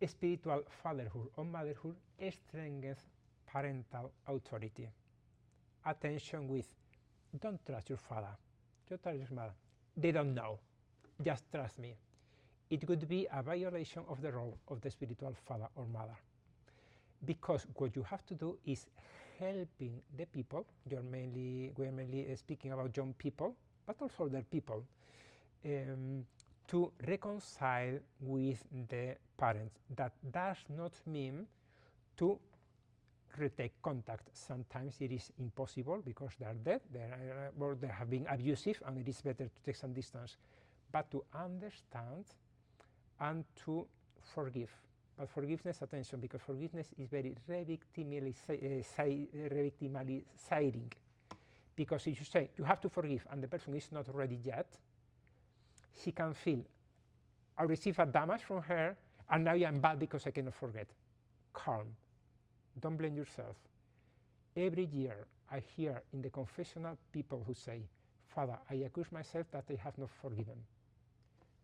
Spiritual fatherhood or motherhood strengthens parental authority. Attention with, don't trust your father, don't trust your mother. They don't know, just trust me. It would be a violation of the role of the spiritual father or mother. Because what you have to do is helping the people, we're mainly speaking about young people, but also older people, to reconcile with the parents. That does not mean to retake contact. Sometimes it is impossible because they are dead, or they have been abusive, and it is better to take some distance. But to understand and to forgive. But forgiveness, attention, because forgiveness is very revictimizing. Because if you say you have to forgive and the person is not ready yet, she can feel, I received a damage from her and now I'm bad because I cannot forget. Calm. Don't blame yourself. Every year I hear in the confessional people who say, Father, I accuse myself that I have not forgiven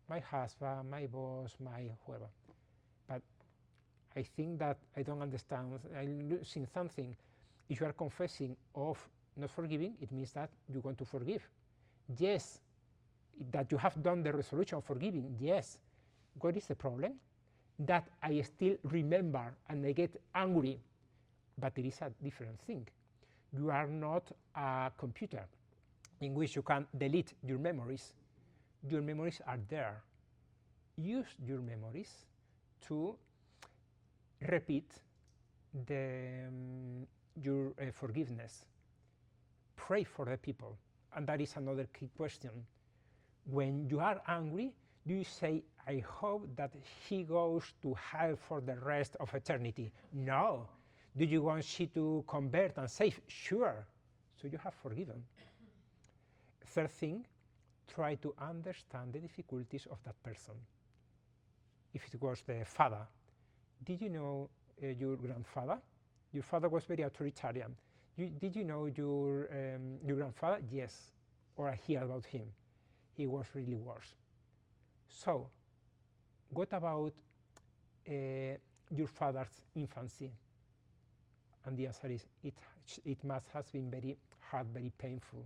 my husband, my boss, my whoever. But I think that I don't understand, I'm losing something. If you are confessing of not forgiving, it means that you want to forgive. Yes, that you have done the resolution of forgiving, yes. What is the problem? That I still remember and I get angry, but it is a different thing. You are not a computer in which you can delete your memories. Your memories are there. Use your memories to repeat your forgiveness. Pray for the people. And that is another key question. When you are angry, do you say, I hope that he goes to hell for the rest of eternity? No. Do you want she to convert and save? Sure. So you have forgiven. Third thing, try to understand the difficulties of that person. If it was the father, did you know your grandfather? Your father was very authoritarian. Did you know your grandfather? Yes. Or I hear about him. He was really worse. So, what about your father's infancy? And the answer is, it must have been very hard, very painful.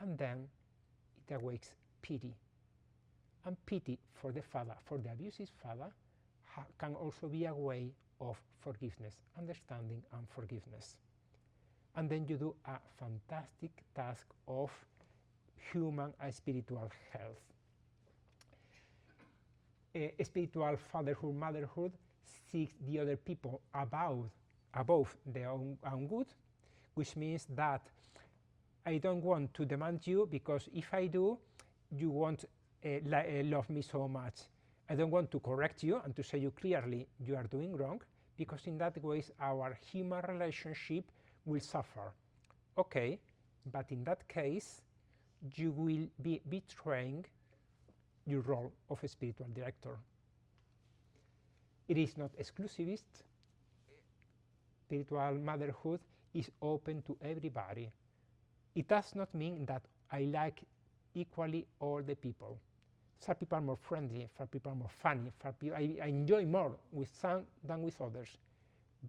And then it awakes pity. And pity for the father, for the abusive father, can also be a way of forgiveness, understanding and forgiveness. And then you do a fantastic task of human and spiritual health. Spiritual fatherhood, motherhood seeks the other people above their own good, which means that I don't want to demand you, because if I do, you won't love me so much. I don't want to correct you and to say you clearly you are doing wrong, because in that way our human relationship will suffer. Okay, but in that case you will be betraying your role of a spiritual director. It is not exclusivist. Spiritual motherhood is open to everybody. It does not mean that I like equally all the people. Some people are more friendly, some people are more funny, I enjoy more with some than with others.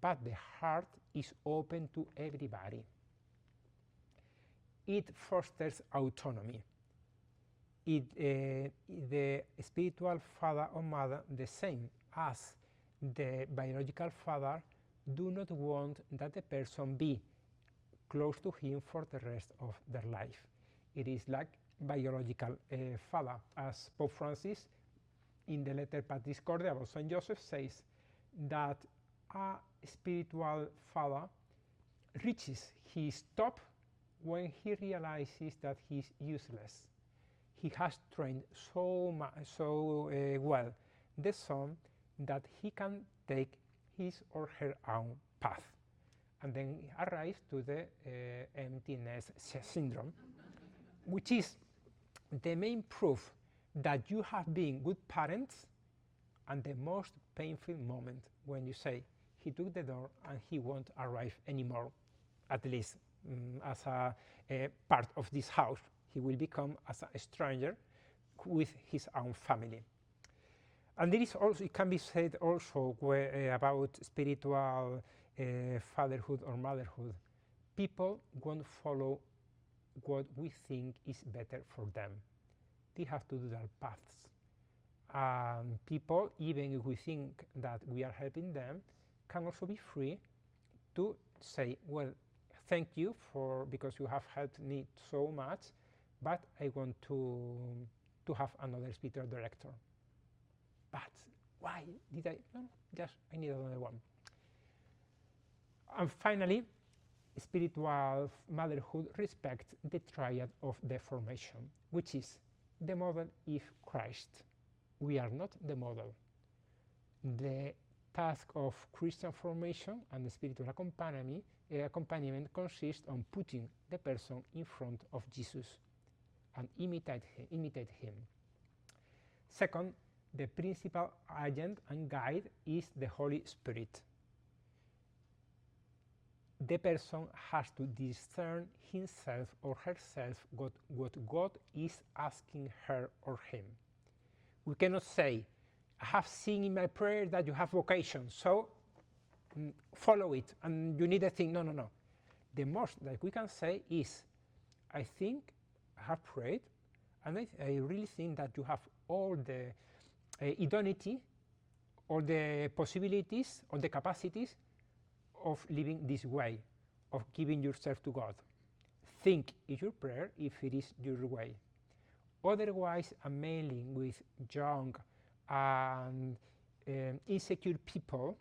But the heart is open to everybody. It fosters autonomy. The spiritual father or mother, the same as the biological father, do not want that the person be close to him for the rest of their life. It is like biological father, as Pope Francis in the letter Patris Corde about Saint Joseph says that a spiritual father reaches his top when he realizes that he is useless. He has trained so well the son that he can take his or her own path, and then arrives to the emptiness syndrome, which is the main proof that you have been good parents, and the most painful moment when you say, he took the door and he won't arrive anymore, at least as a part of this house. He will become as a stranger with his own family. And there is also, it can be said also about spiritual fatherhood or motherhood. People won't follow what we think is better for them. They have to do their paths. People, even if we think that we are helping them, can also be free to say, well, thank you because you have helped me so much, but I want to have another spiritual director. But why did I? No, just I need another one. And finally, spiritual motherhood respects the triad of the formation, which is the model is Christ. We are not the model. The task of Christian formation and the spiritual accompaniment consists on putting the person in front of Jesus and imitate him. Second, the principal agent and guide is the Holy Spirit. the person has to discern himself or herself what God is asking her or him. We cannot say, I have seen in my prayer that you have vocation, so follow it, and you need a thing. No, no, no. The most that we can say is, I think I have prayed, and I really think that you have all the idoneity, all the possibilities, all the capacities of living this way, of giving yourself to God. Think in your prayer if it is your way. Otherwise, a mailing with young and insecure people,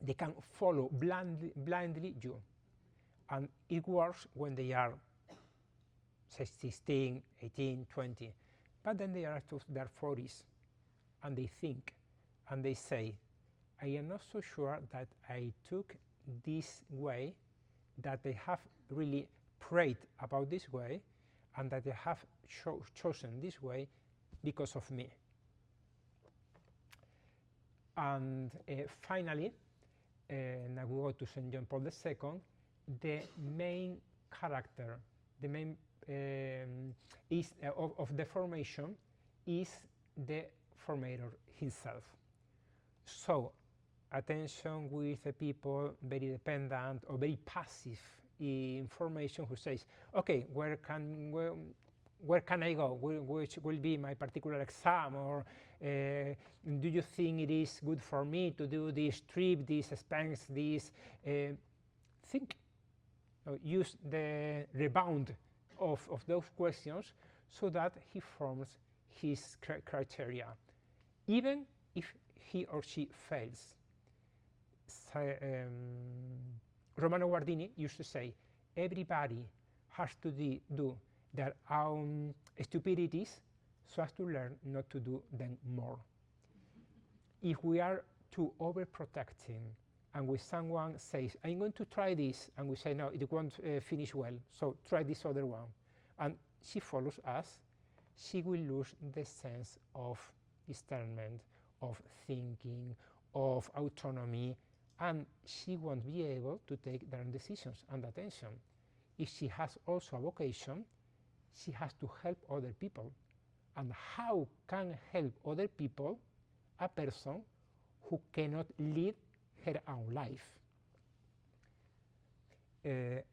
they can follow blindly you. And it works when they are, say, 16, 18, 20. But then they are to their 40s, and they think, and they say, I am not so sure that I took this way, that they have really prayed about this way, and that they have chosen this way because of me. And finally, now we go to St. John Paul II, the main character, the main of the formation is the formator himself. So, attention with the people very dependent or very passive information who says, okay, where can I go? Which will be my particular exam? Or do you think it is good for me to do this trip, this expense, this? Think. Use the rebound of those questions so that he forms his criteria. Even if he or she fails. Romano Guardini used to say, everybody has to do their own stupidities so as to learn not to do them more. If we are too overprotecting, and when someone says, I'm going to try this, and we say, no, it won't finish well, so try this other one, and she follows us, she will lose the sense of discernment, of thinking, of autonomy, and she won't be able to take their own decisions and attention. If she has also a vocation, she has to help other people. And how can help other people a person who cannot lead her own life?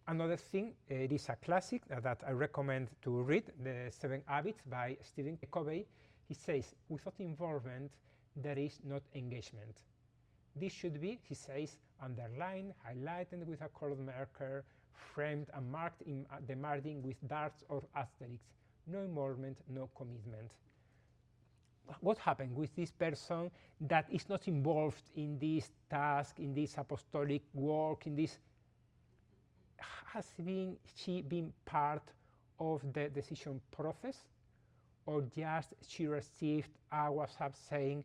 Another thing, it is a classic that I recommend to read, The 7 Habits by Stephen Covey. He says, without involvement, there is not engagement. This should be, he says, underlined, highlighted with a colored marker, framed and marked in the margin with darts or asterisks. No involvement, no commitment. What happened with this person that is not involved in this task, in this apostolic work, in this? Has she been part of the decision process, or just she received a WhatsApp saying,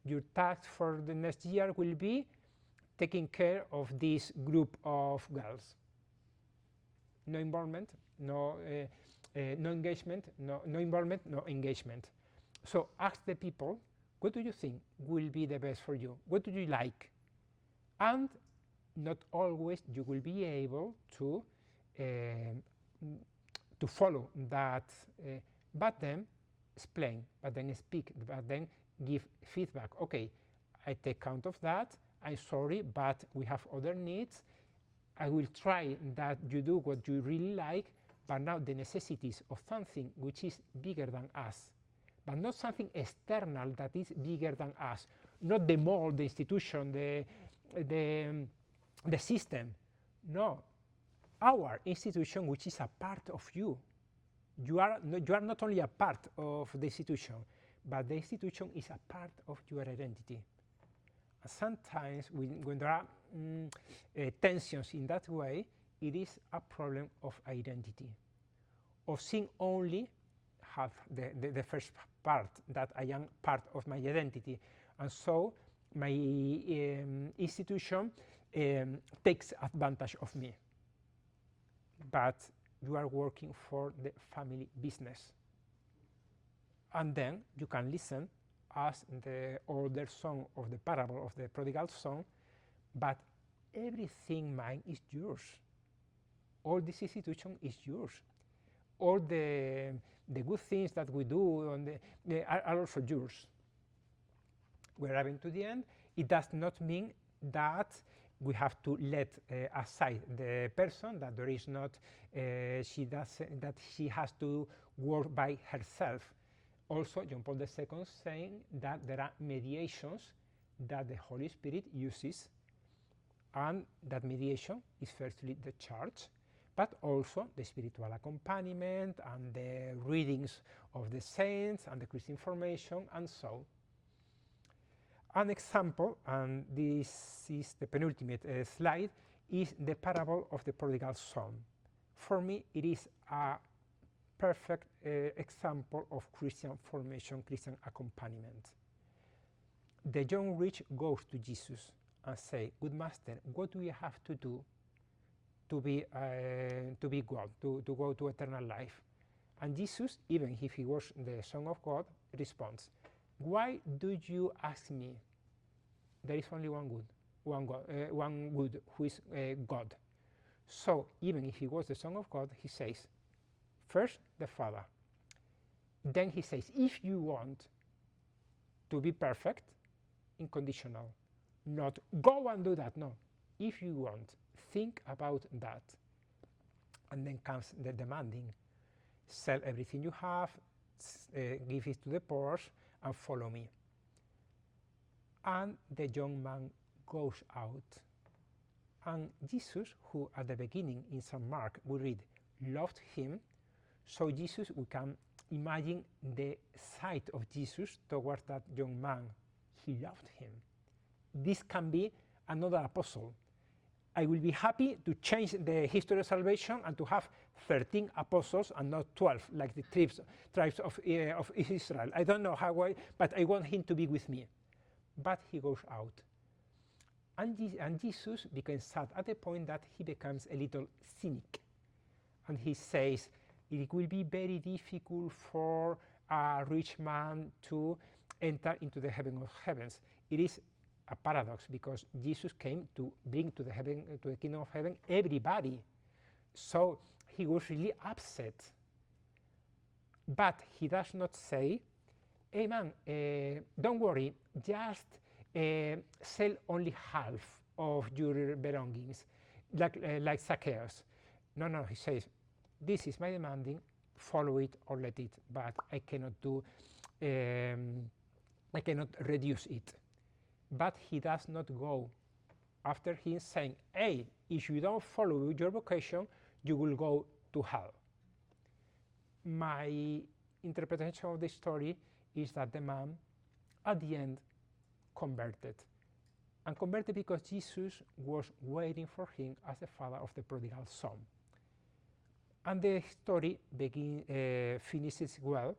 your task for the next year will be taking care of this group of girls? No involvement, no engagement, no involvement, no engagement. So ask the people, what do you think will be the best for you? What do you like? And not always you will be able to follow that, but then explain, but then speak, but then give feedback. Okay, I take count of that, I'm sorry, but we have other needs. I will try that you do what you really like, but now the necessities of something which is bigger than us, but not something external that is bigger than us, not the mold, the institution, the system. No, our institution, which is a part of you. You are not only a part of the institution, but the institution is a part of your identity. Sometimes when there are tensions in that way, it is a problem of identity, of seeing only have the first part, that I am part of my identity, and so my institution takes advantage of me. But you are working for the family business. And then you can listen as the older son of the parable of the prodigal son, but everything mine is yours. All this institution is yours. All the good things that we do are also yours. We're arriving to the end. It does not mean that we have to let aside the person, that there is not, that she has to work by herself. Also, John Paul II saying that there are mediations that the Holy Spirit uses, and that mediation is firstly the church, but also the spiritual accompaniment and the readings of the saints and the Christian formation and so. An example, and this is the penultimate slide, is the parable of the prodigal son. For me, it is a perfect example of Christian formation, Christian accompaniment. The young rich goes to Jesus and say, "Good master, what do we have to do to be God, to go to eternal life?" And Jesus, even if he was the Son of God, responds, "Why do you ask me? There is only one good, who is God." So even if he was the Son of God, he says, first the Father. Then he says, if you want to be perfect, unconditional, not go and do that, no. If you want, think about that. And then comes the demanding. Sell everything you have, give it to the poor, and follow me. And the young man goes out. And Jesus, who at the beginning in St. Mark we read, loved him, so Jesus, we can imagine the sight of Jesus towards that young man. He loved him. This can be another apostle. I will be happy to change the history of salvation and to have 13 apostles and not 12, like the tribes of Israel. I don't know how, but I want him to be with me. But he goes out. And Jesus becomes sad at the point that he becomes a little cynic. And he says, it will be very difficult for a rich man to enter into the heaven of heavens. It is a paradox, because Jesus came to bring to the kingdom of heaven everybody. So he was really upset. But he does not say, "Hey man, don't worry, just sell only half of your belongings, like Zacchaeus." No, he says, "This is my demanding, follow it or let it, but I cannot reduce it." But he does not go after him saying, "Hey, if you don't follow your vocation, you will go to hell." My interpretation of the story is that the man, at the end, converted. And converted because Jesus was waiting for him as the father of the prodigal son. And the story finishes well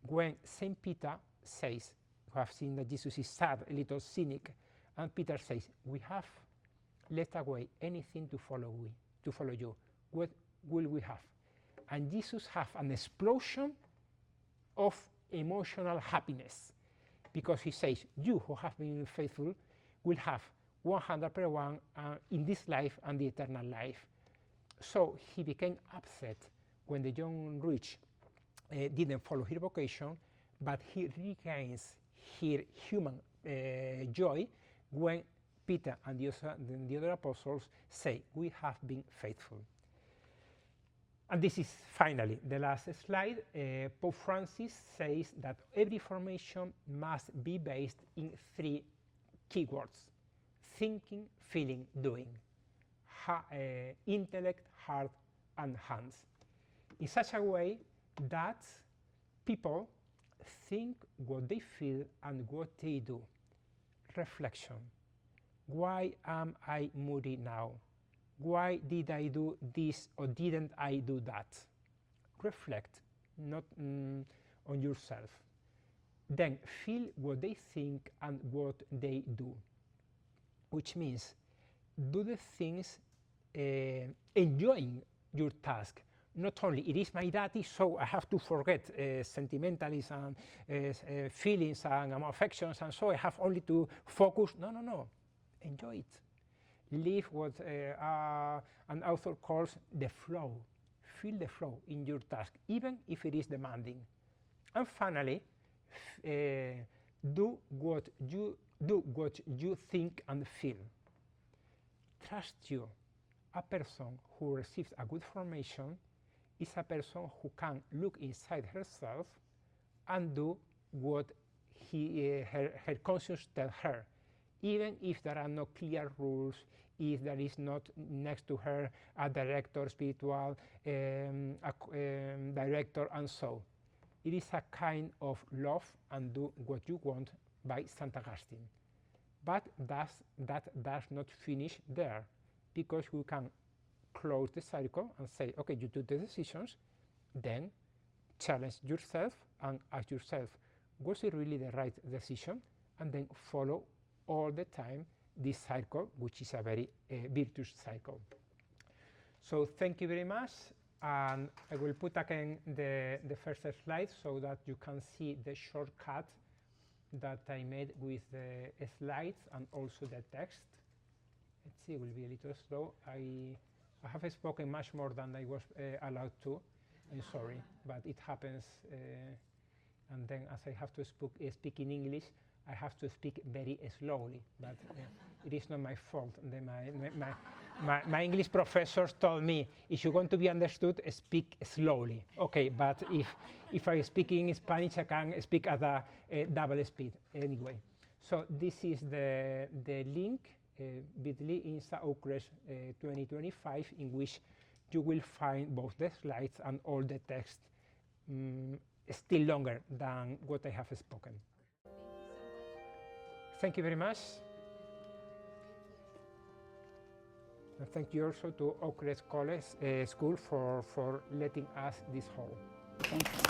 when St. Peter says, we have seen that Jesus is sad, a little cynic, and Peter says, "We have left away anything to follow you. What will we have?" And Jesus has an explosion of emotional happiness, because he says, "You who have been faithful will have 100% in this life and the eternal life." So he became upset when the young rich didn't follow his vocation, but he regains his human joy when Peter and the other apostles say, "We have been faithful." And this is finally the last slide. Pope Francis says that every formation must be based in 3 keywords: thinking, feeling, doing. Intellect, heart, and hands. In such a way that people think what they feel and what they do. Reflection. Why am I moody now? Why did I do this or didn't I do that? Reflect, not on yourself. Then feel what they think and what they do, which means do the things enjoying your task. Not only it is my duty, so I have to forget sentimentalism, feelings and affections, and so I have only to focus. No. Enjoy it. live what an author calls the flow. Feel the flow in your task, even if it is demanding. And finally, do what you think and feel. Trust you. A person who receives a good formation is a person who can look inside herself and do what her conscience tells her, even if there are no clear rules, if there is not next to her a director, spiritual director, and so. It is a kind of love and do what you want by St. Augustine. But that does not finish there, because we can close the cycle and say, okay, you took the decisions, then challenge yourself and ask yourself, was it really the right decision? And then follow all the time this cycle, which is a very virtuous cycle. So thank you very much, and I will put again the first slide so that you can see the shortcut that I made with the slides and also the text. Let's see, it will be a little slow. I have spoken much more than I was allowed to. I'm sorry, but it happens. And then as I have to speak in English, I have to speak very slowly, but it is not my fault. My English professors told me, if you want to be understood, speak slowly. Okay, but if I speak in Spanish, I can speak at a double speed anyway. So this is the link, bit.ly Insta Oakcrest 2025, in which you will find both the slides and all the text, still longer than what I have spoken. Thank you very much. And thank you also to Oakcrest School for letting us this hall. Thank you.